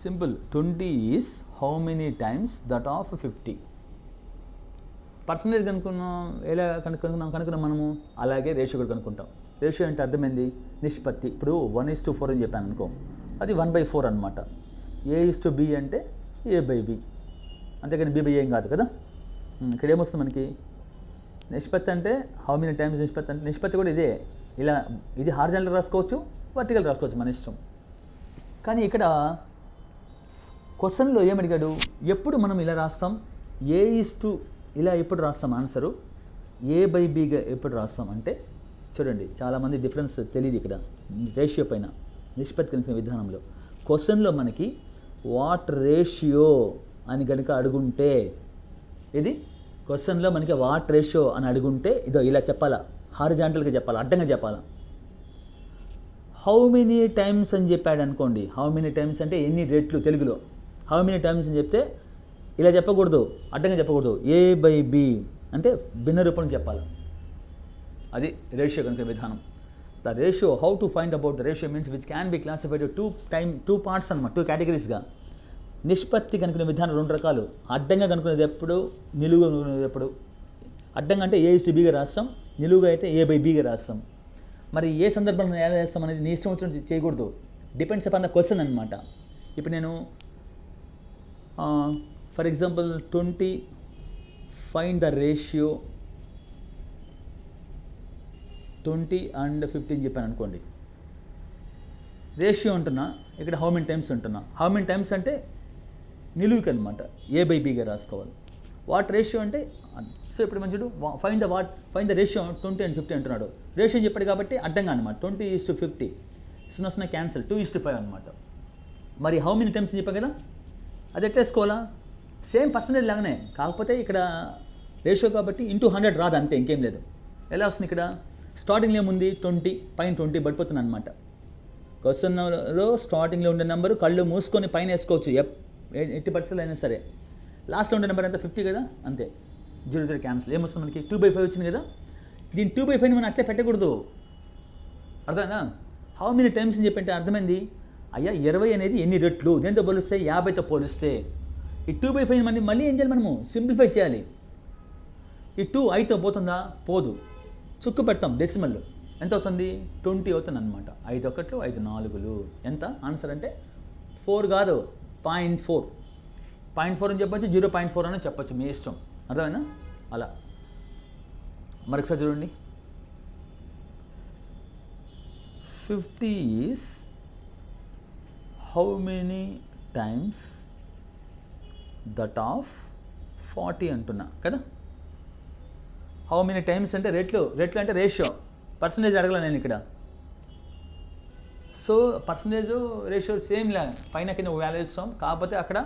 simple. 20 is how many times that of 50. Percentage కనుక్కున్నాం, ఎలా కనుక్కున్నాం మనము, అలాగే రేషియో కూడా కనుక్కుంటాం. రేషియో అంటే అర్థమైంది, నిష్పత్తి. ఇప్పుడు 1:4 అని చెప్పాను అనుకో, అది 1/4 అనమాట. A:B అంటే A/B, అంతేకాని B/A ఏం కాదు కదా. ఇక్కడ ఏమొస్తుంది మనకి, నిష్పత్తి అంటే హౌ మెనీ టైమ్స్ నిష్పత్తి అంటే, నిష్పత్తి కూడా ఇదే. ఇలా ఇది హారిజాంటల్ రాసుకోవచ్చు, వర్టికల్ రాసుకోవచ్చు, మన ఇష్టం. కానీ ఇక్కడ క్వశ్చన్లో ఏమడిగాడు, ఎప్పుడు మనం ఇలా రాస్తాం, A:2 ఇలా ఎప్పుడు రాస్తాం ఆన్సరు, A/Bగా ఎప్పుడు రాస్తాం అంటే, చూడండి చాలామంది డిఫరెన్స్ తెలియదు ఇక్కడ రేషియో పైన, నిష్పత్తి కలిసిన విధానంలో. క్వశ్చన్లో మనకి వాట్ రేషియో అని కనుక అడుగుంటే, ఇది క్వశ్చన్లో మనకి వాట్ రేషియో అని అడుగుంటే ఇదో ఇలా చెప్పాలా, హారిజాంటల్గా చెప్పాలా, అడ్డంగా చెప్పాలా. హౌ మెనీ టైమ్స్ అని చెప్పాడు అనుకోండి, హౌ మెనీ టైమ్స్ అంటే ఎన్ని రెట్లు తెలుగులో. హౌ మెనీ టైమ్స్ అని చెప్తే ఇలా చెప్పకూడదు, అడ్డంగా చెప్పకూడదు. A/B అంటే భిన్న రూపంలో చెప్పాలి. అది రేషియో కనుక విధానం. The ratio, how to find about the ratio means which can be classified two parts అనమాట, 2 కేటగిరీస్గా. నిష్పత్తి కనుక్కునే విధానం 2 రకాలు. అడ్డంగా కనుక్కునేది ఎప్పుడు, నిలువుగా కనుక్కునేది ఎప్పుడు. అడ్డంగా అంటే A:2Bగా రాస్తాం, నిలువుగా అయితే A/Bగా రాస్తాం. మరి ఏ సందర్భంలో ఎలా చేస్తాం అనేది నీ ఇష్టం వచ్చినట్టు చేయకూడదు, డిపెండ్స్ అపాన్ ద క్వశ్చన్ అనమాట. ఇప్పుడు నేను for example 20 find the ratio 20 and 15 చెప్పాను అనుకోండి. రేషియో అంటున్నా, ఇక్కడ హౌ మెనీ టైమ్స్ అంటున్నా. హౌ మెనీ టైమ్స్ అంటే నిలువుకి అనమాట, A/Bగా రాసుకోవాలి. వాట్ రేషియో అంటే, సో ఇప్పుడు మంచిడు ఫైండ్ ద రేషియో 20 and 50 అంటున్నాడు. రేషియో చెప్పాడు కాబట్టి అడ్డంగా అనమాట, 20:50, 0 క్యాన్సిల్, 2:5 అనమాట. మరి హౌ మెనీ టైమ్స్ చెప్పా కదా, అది ఎట్లా వేసుకోవాలా, సేమ్ పర్సంటేజ్ లాగానే, కాకపోతే ఇక్కడ రేషియో కాబట్టి ఇంటూ 100 రాదు, అంతే, ఇంకేం లేదు. ఎలా వస్తుంది ఇక్కడ, స్టార్టింగ్లో ఏముంది 20, పైన 20 పడిపోతుంది అనమాట. క్వశ్చన్లో స్టార్టింగ్లో ఉండే నెంబరు కళ్ళు మూసుకొని పైన వేసుకోవచ్చు, ఎట్టి పరిస్థితులు అయినా సరే. లాస్ట్లో ఉండే నెంబర్ ఎంత 50 కదా, అంతే, 0 క్యాన్సిల్. ఏమొస్తుంది మనకి 2/5 వచ్చింది కదా. దీన్ని 2/5 మనం అట్లే పెట్టకూడదు, అర్థమైందా. హౌ మెనీ టైమ్స్ అని చెప్పంటే అర్థమైంది, అయ్యా 20 అనేది ఎన్ని రెట్లు, దేంతో పోలిస్తే 50తో పోలిస్తే. ఈ 2/5 మళ్ళీ ఏం చేయాలి, మనము సింప్లిఫై చేయాలి. ఈ 2 5తో పోతుందా, పోదు, చుక్కు పెడతాం, డెసిమల్ ఎంత అవుతుంది, 20 అవుతుంది అనమాట. 5 1 5 4 ఎంత ఆన్సర్ అంటే 4 కాదు, 0.4 అని చెప్పచ్చు, 0.4 అని చెప్పచ్చు, మీ ఇష్టం, అర్థమైనా. అలా మరొకసారి చూడండి, 50 is how many times that of 40 అంటున్నా కదా. హౌ మెనీ టైమ్స్ అంటే రెట్లు అంటే రేషియో, పర్సంటేజ్ అడగల నేను ఇక్కడ. సో పర్సంటేజ్ రేషియో సేమ్ పైన కింద వాల్యూ ఇస్తాం, కాకపోతే అక్కడ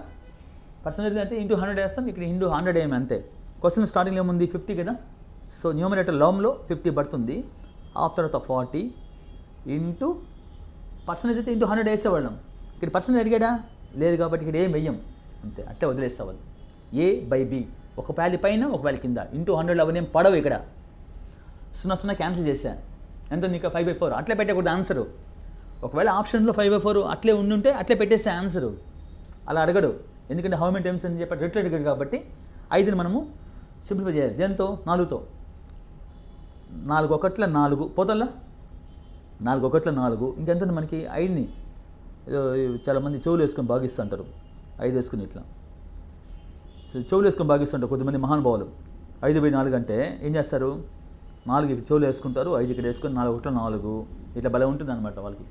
పర్సంటేజ్ అయితే ఇంటూ 100 వేస్తాం, ఇక్కడ ఇంటూ 100 ఏమి, అంతే. క్వశ్చన్ స్టార్టింగ్లో ఏముంది 50 కదా, సో న్యూమరేటర్ లామ్లో 50 పడుతుంది, ఆఫ్ తర్వాత 40 ఇంటూ పర్సంటేజ్ అయితే ఇంటూ 100 వేసేవాళ్ళం. ఇక్కడ పర్సంటేజ్ అడిగాడా, లేదు, కాబట్టి ఇక్కడ ఏం వెయ్యం, అంతే, అట్లే వదిలేసేవాళ్ళు. A/B, ఒక వ్యాల్యూ పైన ఒక వ్యాల్యూ కింద, ఇంటూ 100 అవన్నీ ఏం పడవు. ఇక్కడ 0 క్యాన్సిల్ చేశాను, ఎంత నీకు 5/4, అట్లే పెట్టకూడదు ఆన్సరు. ఒకవేళ ఆప్షన్లో 5/4 అట్లే ఉండుంటే అట్లే పెట్టేసే ఆన్సరు. అలా అడగడు, ఎందుకంటే హౌ మెనీ టైమ్స్ అని చెప్పి రెట్లు అడిగాడు కాబట్టి 5ని మనము సింప్లిఫై చేయాలి. దేంతో, 4తో. 4 1 4 పోతల్లా, 4 1 4, ఇంకెంత మనకి 5ని చాలామంది చెవులు వేసుకొని భాగిస్తుంటారు, 5 వేసుకుని ఇట్లా చెవులు వేసుకొని భాగిస్తుంటారు కొద్దిమంది మహానుభావులు. 5/4 అంటే ఏం చేస్తారు, 4 చెవులు వేసుకుంటారు, 5 ఇక్కడ వేసుకొని 4 1 4 ఇట్లా భలే ఉంటుంది అనమాట వాళ్ళకి.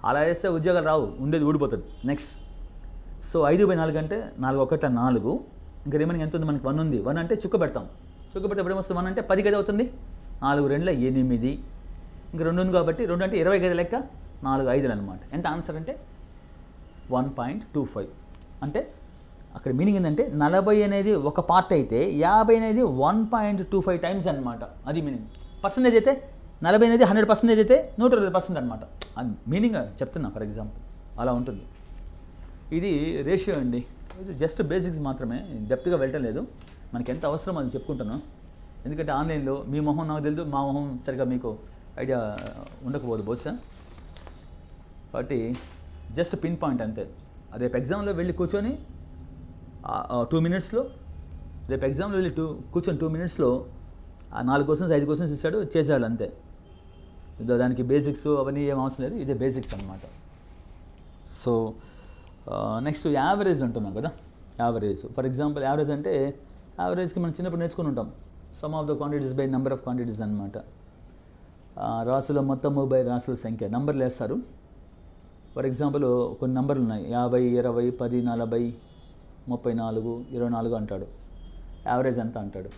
అలా వేస్తే ఉద్యోగాలు రావు, ఉండేది ఊడిపోతుంది. నెక్స్ట్, సో 5/4 అంటే 4 1 4, ఇంకా రిమైనింగ్ ఎంత ఉంది మనకి, 1 ఉంది. 1 అంటే చుక్క పెడతాం, చుక్క పెడితే ఎప్పుడు ఏమొస్తుంది, 1 అంటే 10 గది అవుతుంది, 4 2 8, ఇంకా 2 ఉంది కాబట్టి 2 అంటే 20 గది లెక్క, 4 5 అనమాట. ఎంత ఆన్సర్ అంటే 1.25. అంటే అక్కడ మీనింగ్ ఏంటంటే 40 అనేది ఒక పార్ట్ అయితే 50 అనేది 1.25 టైమ్స్ అనమాట. అది మీనింగ్. పర్సంటేజ్ అయితే 40 అనేది 100% అయితే 120% అనమాట. అది మీనింగ్ చెప్తున్నా ఫర్ ఎగ్జాంపుల్. అలా ఉంటుంది. ఇది రేషియో అండి. ఇది జస్ట్ బేసిక్స్ మాత్రమే, డెప్త్గా వెళ్ళటం లేదు. మనకి ఎంత అవసరం అది చెప్పుకుంటాను. ఎందుకంటే ఆన్లైన్లో మీ మొహం నాకు తెలియదు, మా మొహం సరిగా మీకు ఐడియా ఉండకపోదు బహుశా. కాబట్టి జస్ట్ పిన్ పాయింట్ అంతే. రేపు ఎగ్జామ్లో వెళ్ళి కూర్చొని 2 మినిట్స్లో రేపు ఎగ్జామ్లో వెళ్ళి కూర్చొని 2 మినిట్స్లో 4 క్వశ్చన్స్ 5 క్వశ్చన్స్ ఇస్తాడు, చేసేయాలి అంతే. దానికి బేసిక్స్ అవన్నీ ఏం అవసరం లేదు, ఇదే బేసిక్స్ అనమాట. సో నెక్స్ట్ యావరేజ్ అంటున్నాం కదా. యావరేజ్ ఫర్ ఎగ్జాంపుల్, యావరేజ్ అంటే యావరేజ్కి మనం చిన్నప్పుడు నేర్చుకుని ఉంటాం. Some of the quantities by number of quantities అనమాట. రాసుల మొత్తము బై రాసుల సంఖ్య, నంబర్లు వేస్తారు. ఫర్ ఎగ్జాంపుల్ కొన్ని నంబర్లు ఉన్నాయి, 50, 20, 10, 40, 34, 24 అంటాడు. యావరేజ్ ఎంత అంటాడు.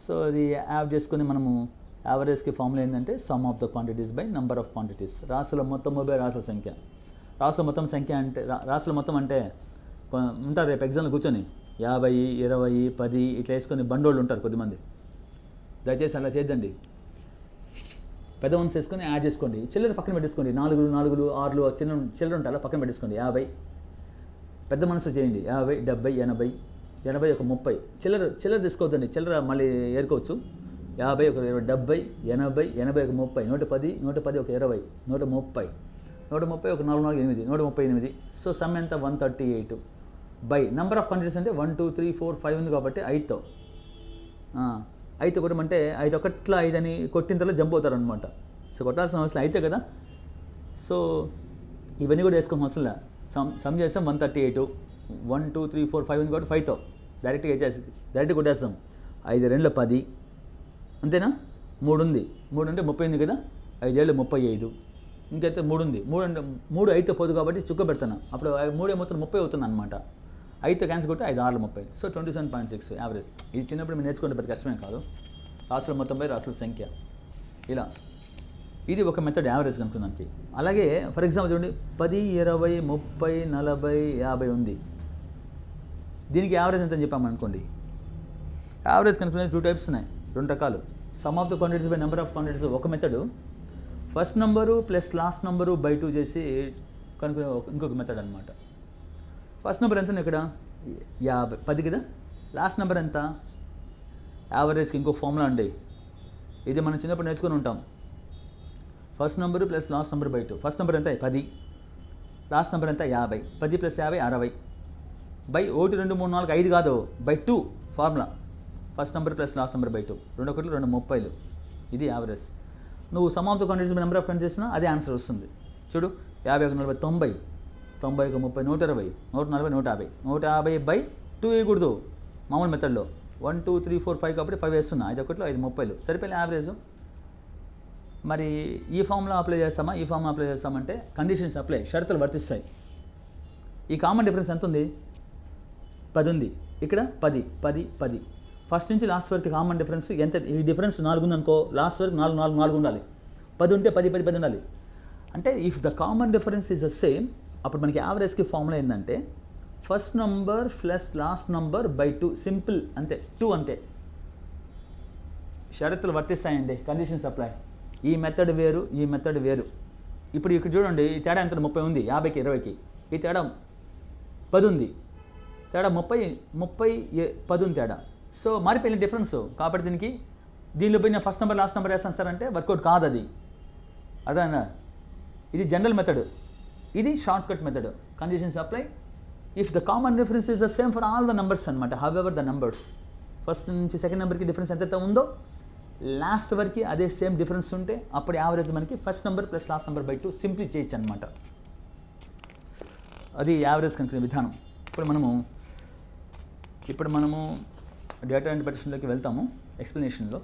సో అది యాడ్ చేసుకొని మనము యావరేజ్కి ఫార్ములా ఏంటంటే some of the quantities by number of quantities. రాసుల మొత్తము బై రాసుల సంఖ్య. రాసుల మొత్తం సంఖ్య అంటే రాసుల మొత్తం అంటే ఉంటారు రేపు ఎగ్జామ్లో కూర్చొని 50, 20, 10 ఇట్లా వేసుకొని బండోళ్ళు ఉంటారు కొద్దిమంది. దయచేసి అలా చేద్దండి. పెద్ద వన్స్ వేసుకొని యాడ్ చేసుకోండి. చిల్లర పక్కన పెట్టేసుకోండి. 4, 6 చిల్లర ఉంటారా పక్కన పెట్టేసుకోండి. 50 పెద్ద మనసు చేయండి. 50, 70, 80, 80 ఒక 30 చిల్లర తీసుకోవద్దండి. చిల్లర మళ్ళీ ఏరుకోవచ్చు. 50 ఒక 20, 70, 80, 80 ఒక 30, 110, 110 ఒక 20, 130, 130 ఒక 4, 4, 8, 138. సో సమ్ ఎంత 138 బై నెంబర్ ఆఫ్ క్వాంటిటీస్ అంటే 1, 2, 3, 4, 5 ఉంది కాబట్టి 5తో 5 కొట్టమంటే 5 ఒకట్లా 5 అని కొట్టిన తర్వాత జంప్ అవుతారు అనమాట. సో కొట్టాల్సిన అవసరం అయితే కదా. సో ఇవన్నీ కూడా వేసుకోవడం అవసరం. సమ్ చేస్తాం 138, 1, 2, 3, 4, 5 ఉంది కాబట్టి 5తో డైరెక్ట్గా కొట్టేస్తాం. 5 2 10 అంతేనా. 3 ఉంది, 3 అంటే 30 ఉంది కదా. 5 7 35. ఇంకైతే 3 ఉంది, 3 అంటే 3 5తో పోదు కాబట్టి చుక్క పెడతాను. అప్పుడు 3 ఏమవుతుంది 30 అవుతుంది అనమాట. 5తో క్యాన్సిల్ కొడితే 5 6 30. So 27.6 average. ఇది చిన్నప్పుడు మీరు నేర్చుకుంటే పెద్ద కష్టమే కాదు. రాసుల మొత్తం బై రాసుల సంఖ్య ఇలా. ఇది ఒక మెథడ్ యావరేజ్ కనుక్కోడానికి. అలాగే ఫర్ ఎగ్జాంపుల్ చూడండి 10, 20, 30, 40, 50 ఉంది. దీనికి యావరేజ్ ఎంత అని చెప్పామనుకోండి. యావరేజ్ కనుక్కునేది 2 టైప్స్ ఉన్నాయి, 2 రకాలు. Sum of the quantities by number of quantities ఒక method. First number plus last number by 2 చేసి కనుక్కునే ఇంకొక మెథడ్ అనమాట. ఫస్ట్ నెంబర్ ఎంత ఇక్కడ 10 కదా. లాస్ట్ నెంబర్ ఎంత. యావరేజ్కి ఇంకో ఫార్ములా అండి. ఇది మనం చిన్నప్పుడు నేర్చుకుని ఉంటాం. First number plus last number by 2. First number ఎంత 10, లాస్ట్ నెంబర్ ఎంత 50. 10 + 50 60 బై 1 2 3 4 5 కాదు by 2 formula. First number plus last number by 2 2 1 2 30. ఇది యావరేజ్. నువ్వు some of the quantities number of quantities చేసినా అదే ఆన్సర్ వస్తుంది. చూడు 50 1 40 90, 90 1 30 120, 140 150. 150 బై 2 వేయకూడదు మామూలు మెథడ్లో. 1 2 3 4 5 కాబట్టి 5 వేస్తున్నా. 5 1 5 30 సరిపోయిన యావరేజ్. మరి ఈ ఫార్ములా అప్లై చేస్తామా, ఈ ఫార్ములా అప్లై చేస్తామంటే కండిషన్స్ అప్లై, షరతులు వర్తిస్తాయి. ఈ కామన్ డిఫరెన్స్ ఎంత ఉంది 10 ఉంది. ఇక్కడ 10 10 10. ఫస్ట్ నుంచి లాస్ట్ వరకు కామన్ డిఫరెన్స్ ఎంత. ఈ డిఫరెన్స్ 4 ఉందనుకో, లాస్ట్ వరకు 4 4 4 ఉండాలి. 10 ఉంటే 10 10 10 ఉండాలి. అంటే if the common difference is the same, అప్పుడు మనకి యావరేజ్కి ఫార్ములా ఏంటంటే first number plus last number by 2. Simple అంతే. 2 అంతే. షరతులు వర్తిస్తాయండి, కండిషన్స్ అప్లై. ఈ మెథడ్ వేరు, ఈ మెథడ్ వేరు. ఇప్పుడు ఇక్కడ చూడండి, ఈ తేడా ఎంత 30 ఉంది 50కి 20కి. ఈ తేడా 10 ఉంది. తేడా 30 10 ఉంది తేడా. సో మారిపోయిన డిఫరెన్స్. కాబట్టి దీనిలో పోయిన ఫస్ట్ నెంబర్ లాస్ట్ నెంబర్ వేస్తాను సార్ అంటే వర్కౌట్ కాదు అది. అదేనా. ఇది జనరల్ మెథడ్, ఇది short cut method. Conditions apply if the common difference is the same for all the numbers అనమాట. హౌఎవర్ ద నెంబర్స్ ఫస్ట్ నుంచి సెకండ్ నెంబర్కి డిఫరెన్స్ ఎంతైతే ఉందో లాస్ట్ వరకు అదే సేమ్ డిఫరెన్స్ ఉంటే అప్పుడు యావరేజ్ మనకి first number plus last number by 2 simply చేయొచ్చు అనమాట. అది యావరేజ్ కనుక్కునే విధానం. ఇప్పుడు మనము డేటా ఇంటర్ప్రిటేషన్లోకి వెళ్తాము. ఎక్స్ప్లెనేషన్లో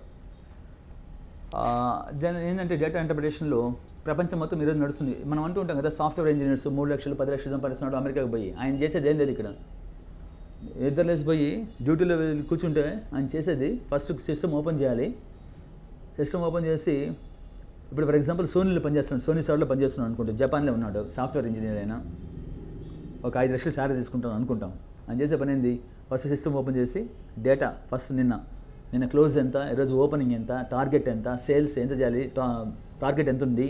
ఏంటంటే డేటా ఇంటర్ప్రిటేషన్లో ప్రపంచం మొత్తం ఈరోజు నడుస్తుంది. మనం అంటూ ఉంటాం కదా, సాఫ్ట్వేర్ ఇంజనీర్స్ 3 లక్షలు 10 లక్షలు సంపాదిస్తున్నాడు అమెరికాకి పోయి. ఆయన చేసేది ఏం లేదు. ఇక్కడ ఇద్దరులేసి పోయి డ్యూటీలో కూర్చుంటే ఆయన చేసేది ఫస్ట్ సిస్టమ్ ఓపెన్ చేయాలి. సిస్టమ్ ఓపెన్ చేసి ఇప్పుడు ఫర్ ఎగ్జాంపుల్ సోనీలో పనిచేస్తున్నాడు, సోనీ సైడ్లో పనిచేస్తున్నాడు అనుకుంటే, జపాన్లో ఉన్నాడు సాఫ్ట్వేర్ ఇంజనీర్ అయినా. ఒక 5 లక్షలు శాలరీ తీసుకుంటాను అనుకుంటాం. అని చేసే పని ఏంది, ఫస్ట్ సిస్టమ్ ఓపెన్ చేసి డేటా ఫస్ట్ నిన్న క్లోజ్ ఎంత, ఈరోజు ఓపెనింగ్ ఎంత, టార్గెట్ ఎంత, సేల్స్ ఎంత చేయాలి, టార్గెట్ ఎంత ఉంది,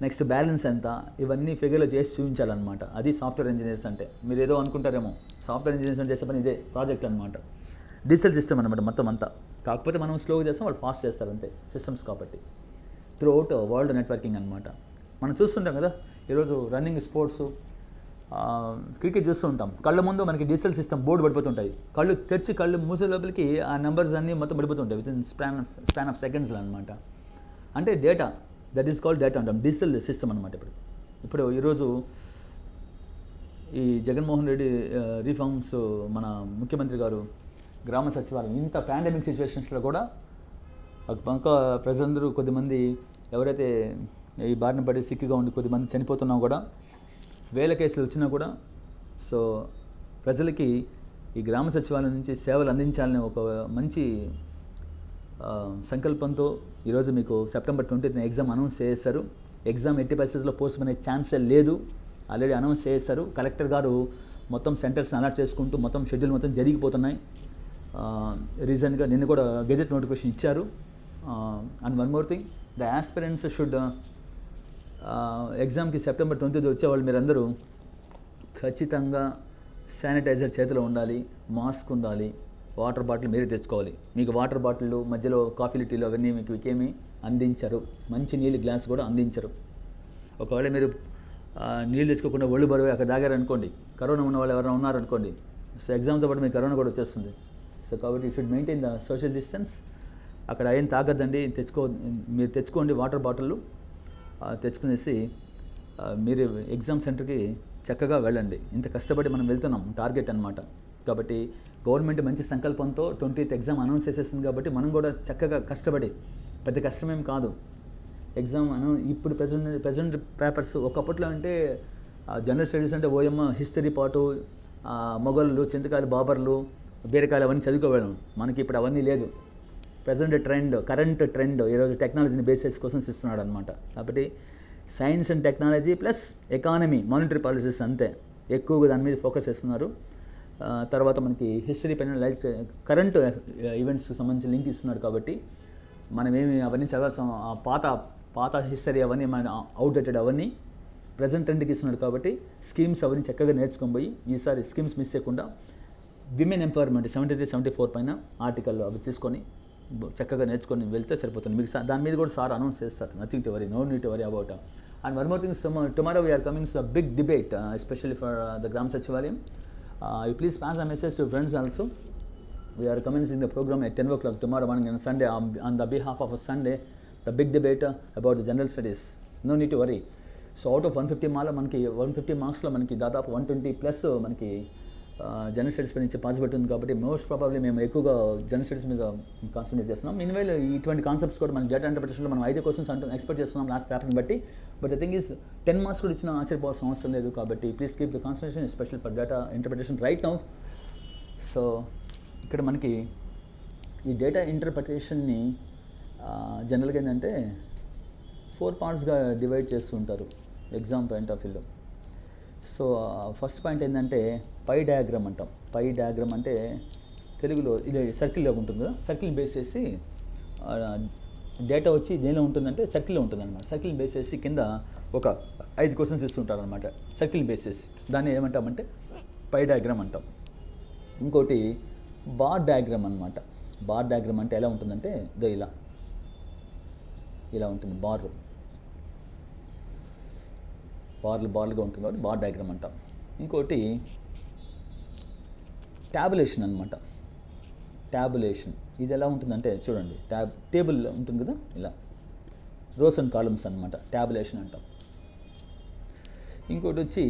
నెక్స్ట్ బ్యాలెన్స్ ఎంత, ఇవన్నీ ఫిగర్లో చేసి చూపించాలన్నమాట. అది సాఫ్ట్వేర్ ఇంజనీర్స్ అంటే. మీరు ఏదో అనుకుంటారేమో, సాఫ్ట్వేర్ ఇంజనీర్స్ అంటే చేసే పని ఇదే ప్రాజెక్ట్ అనమాట. డిజిటల్ సిస్టమ్ అనమాట మొత్తం అంతా. కాకపోతే మనం స్లోగా చేస్తాం, వాళ్ళు ఫాస్ట్ చేస్తారు అంతే, సిస్టమ్స్ కాబట్టి. త్రూ అవుట్ వరల్డ్ నెట్వర్కింగ్ అనమాట. మనం చూస్తుంటాం కదా ఈరోజు రన్నింగ్ స్పోర్ట్స్, క్రికెట్ చూస్తూ ఉంటాం. కళ్ళ ముందు మనకి డిజిటల్ సిస్టమ్ బోర్డు పడిపోతుంటాయి. కళ్ళు తెరిచి కళ్ళు మూసే లోపలికి ఆ నెంబర్స్ అన్నీ మొత్తం పడిపోతుంటాయి విత్ ఇన్ స్పాన్ ఆఫ్ సెకండ్స్లో అనమాట. అంటే data, that is called data అంటాం, డిజిటల్ సిస్టమ్ అనమాట. ఇప్పుడు ఈరోజు ఈ జగన్మోహన్ రెడ్డి రిఫార్మ్స్, మన ముఖ్యమంత్రి గారు గ్రామ సచివాలయం, ఇంత పాండమిక్ సిచ్యువేషన్స్లో కూడా ఒక పక్క ప్రజలందరూ కొద్దిమంది ఎవరైతే ఈ బారిన పడి సిక్కిగా ఉండి కొద్దిమంది చనిపోతున్నా కూడా, వేల కేసులు వచ్చినా కూడా, సో ప్రజలకి ఈ గ్రామ సచివాలయం నుంచి సేవలు అందించాలని ఒక మంచి సంకల్పంతో ఈరోజు మీకు సెప్టెంబర్ 20th ఎగ్జామ్ అనౌన్స్ చేశారు. ఎగ్జామ్ ఎట్టి పరిస్థితుల్లో పోస్ట్ పోనే ఛాన్సే లేదు, ఆల్రెడీ అనౌన్స్ చేశారు. కలెక్టర్ గారు మొత్తం సెంటర్స్ని అలాట్ చేసుకుంటూ మొత్తం షెడ్యూల్ మొత్తం జరిగిపోతున్నాయి. రీసెంట్గా నిన్న కూడా గెజెట్ నోటిఫికేషన్ ఇచ్చారు. And one more thing, the aspirants should ఎగ్జామ్కి సెప్టెంబర్ 20th వచ్చేవాళ్ళు మీరందరూ ఖచ్చితంగా శానిటైజర్ చేతిలో ఉండాలి, మాస్క్ ఉండాలి, వాటర్ బాటిల్ మీరే తెచ్చుకోవాలి. మీకు వాటర్ బాటిల్ మధ్యలో కాఫీ టీలు అవన్నీ మీకు ఏమీ అందించరు, మంచి నీళ్ళు గ్లాస్ కూడా అందించరు. ఒకవేళ మీరు నీళ్ళు తెచ్చుకోకుండా ఒళ్ళు బరువు అక్కడ దాగారనుకోండి, కరోనా ఉన్న వాళ్ళు ఎవరైనా ఉన్నారనుకోండి, సో ఎగ్జామ్తో పాటు మీకు కరోనా కూడా వచ్చేస్తుంది. సో కాబట్టి you should maintain the social distance. అక్కడ ఏం తాగద్దండి, మీరు తెచ్చుకోండి వాటర్ బాటిళ్ళు, తెచ్చుకునేసి మీరు ఎగ్జామ్ సెంటర్కి చక్కగా వెళ్ళండి. ఇంత కష్టపడి మనం వెళ్తున్నాం, టార్గెట్ అనమాట. కాబట్టి గవర్నమెంట్ మంచి సంకల్పంతో 20th ఎగ్జామ్ అనౌన్స్ చేసేస్తుంది కాబట్టి మనం కూడా చక్కగా కష్టపడి, పెద్ద కష్టమేం కాదు ఎగ్జామ్ ఇప్పుడు ప్రజెంట్ పేపర్స్. ఒకప్పట్లో అంటే జనరల్ స్టడీస్ అంటే ఓఎమ్మ హిస్టరీ పాటు మొఘళ్ళు, చింతకాయలు, బాబర్లు, బీరకాయలు అవన్నీ చదువుకోవడం. మనకి ఇప్పుడు అవన్నీ లేదు. ప్రజెంట్ ట్రెండ్, కరెంట్ ట్రెండ్ ఈరోజు టెక్నాలజీని బేసిస్ కోసం ఇస్తున్నాడు అనమాట. కాబట్టి science and technology plus economy, monetary policies అంతే ఎక్కువగా దాని మీద ఫోకస్ చేస్తున్నారు. తర్వాత మనకి హిస్టరీ పైన లైఫ్ కరెంట్ ఈవెంట్స్కి సంబంధించి లింక్ ఇస్తున్నాడు. కాబట్టి మనమేమి అవన్నీ చదవాల్సిన పాత హిస్టరీ అవన్నీ మన అవుట్డేటెడ్ అవన్నీ ప్రజెంట్ ట్రెండ్కి ఇస్తున్నాడు. కాబట్టి స్కీమ్స్ అవన్నీ చక్కగా నేర్చుకొని పోయి ఈసారి స్కీమ్స్ మిస్ చేయకుండా విమెన్ ఎంపవర్మెంట్ 73-74 పైన ఆర్టికల్ అవి తీసుకొని చక్కగా నేర్చుకొని వెళ్తే సరిపోతుంది. మీకు దాని మీద కూడా సార్ అనౌన్స్ చేస్తారు. Nothing to worry, no need to worry about. And one more thing, tomorrow we're coming to a big debate, especially for the గ్రామ సచివాలయం. You please pass a message to friends also. We are commencing the program at 10 o'clock tomorrow morning on Sunday, on the behalf of a Sunday, the big debate about the general studies. No need to worry. So out of 150 మనకి 150 మార్క్స్లో మనకి దాదాపు 120 plus మనకి general studies పై నుంచి possibility ఉంది. కాబట్టి most probably మేము ఎక్కువగా general studies మీద కాన్సన్ట్రేట్ చేస్తున్నాం. మీన్వైల్ ఇటువంటి కాన్సెప్ట్స్ కూడా మన డేటా ఇంటర్ప్రిటేషన్లో మనం 5 క్వశ్చన్స్ ఎక్స్పెక్ట్ చేస్తున్నాం లాస్ట్ పేపర్ని బట్టి. But the thing is 10 marks కూడా ఇచ్చిన ఆశ్చర్యపోవాల్సిన అవసరం లేదు. కాబట్టి please keep the concentration especial for data interpretation right now. So ఇక్కడ మనకి ఈ డేటా ఇంటర్ప్రిటేషన్ని జనరల్గా ఏంటంటే 4 పార్ట్స్గా డివైడ్ చేస్తూ ఉంటారు ఎగ్జామ్ పాయింట్ ఆఫ్ వ్యూలో. సో ఫస్ట్ పాయింట్ ఏంటంటే పై డయాగ్రామ్ అంటాం. పై డయాగ్రామ్ అంటే తెలుగులో ఇది సర్కిల్లో ఉంటుంది కదా, సర్కిల్ బేస్ చేసి డేటా వచ్చి దేనిలో ఉంటుందంటే సర్కిల్లో ఉంటుంది అనమాట. సర్కిల్ బేస్ చేసి కింద ఒక 5 క్వశ్చన్స్ ఇస్తుంటారు అనమాట, సర్కిల్ బేస్ చేసి. దాన్ని ఏమంటామంటే పై డయాగ్రామ్ అంటాం. ఇంకోటి బార్ డయాగ్రామ్ అనమాట. బార్ డయాగ్రామ్ అంటే ఎలా ఉంటుందంటే ఇలా ఉంటుంది. బార్లుగా ఉంటుంది కాబట్టి బార్ డయాగ్రామ్ అంటాం. ఇంకోటి ట్యాబులేషన్ అనమాట. ట్యాబులేషన్ ఇది ఎలా ఉంటుందంటే చూడండి, టేబుల్ ఉంటుంది కదా, ఇలా రోస్ అండ్ కాలమ్స్ అనమాట, ట్యాబులేషన్ అంటాం. ఇంకోటి వచ్చి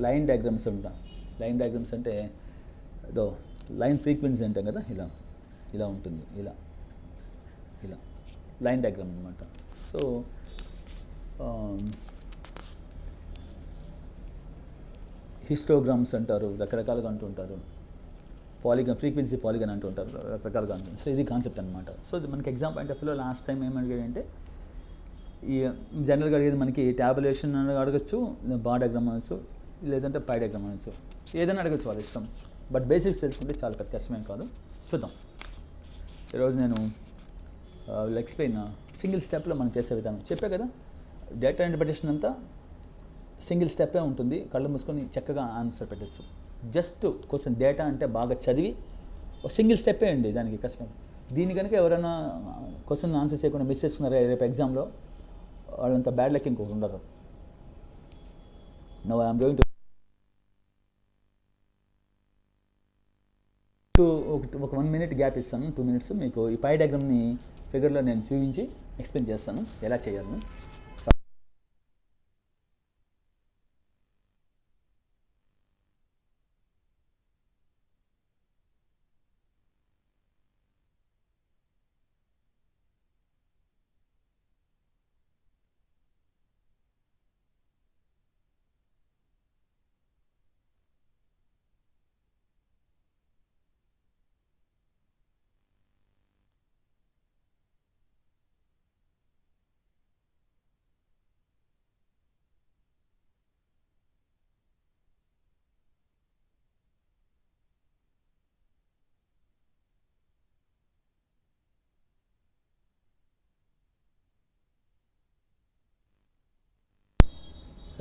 లైన్ డయాగ్రామ్స్ ఉంటాం. లైన్ డయాగ్రామ్స్ అంటే ఏదో లైన్ ఫ్రీక్వెన్సీ అంటాం కదా, ఇలా ఉంటుంది, ఇలా లైన్ డయాగ్రామ్ అనమాట. సో హిస్టోగ్రామ్స్ అంటారు, రకరకాలుగా అంటుంటారు. పాలిగన్, ఫ్రీక్వెన్సీ పాలిగన్ అంటుంటారు, రకరకాలుగా అంటుంది. సో ఇది కాన్సెప్ట్ అనమాట. సో మనకి ఎగ్జామ్ పాయింట్ ఆఫ్ వ్యూలో లాస్ట్ టైం ఏమడిగాడంటే ఈ జనరల్గా అడిగేది మనకి ట్యాబులేషన్ అడగచ్చు, బార్ డయాగ్రామ్ అనొచ్చు, లేదంటే పై డయాగ్రామ్ అనొచ్చు, ఏదైనా అడగచ్చు వాళ్ళ ఇష్టం. బట్ బేసిక్స్ తెలుసుకుంటే చాలా పెద్ద కష్టమేం కాదు. చూద్దాం. ఈరోజు నేను ఎక్స్ప్లెయిన్ సింగిల్ స్టెప్లో మనం చేసే విధానం చెప్పే కదా. డేటా ఇంటర్ప్రిటేషన్ అంతా సింగిల్ స్టెప్పే ఉంటుంది. కళ్ళు మూసుకొని చక్కగా ఆన్సర్ పెట్టచ్చు. జస్ట్ క్వశ్చన్ డేటా అంటే బాగా చదివి ఒక సింగిల్ స్టెప్పే అండి దానికి కష్టం. దీని కనుక ఎవరైనా క్వశ్చన్ ఆన్సర్ చేయకుండా మిస్ చేసుకున్నారా రేపు ఎగ్జామ్లో, వాళ్ళంత బ్యాడ్ లక్ ఇంకొకటి ఉండరు. నో ఐఎమ్ గోయింగ్ టు ఒక 1 minute గ్యాప్ ఇస్తాను, 2 minutes. మీకు ఈ పై డయాగ్రామ్ని ఫిగర్లో నేను చూపించి ఎక్స్ప్లెయిన్ చేస్తాను ఎలా చేయాలని.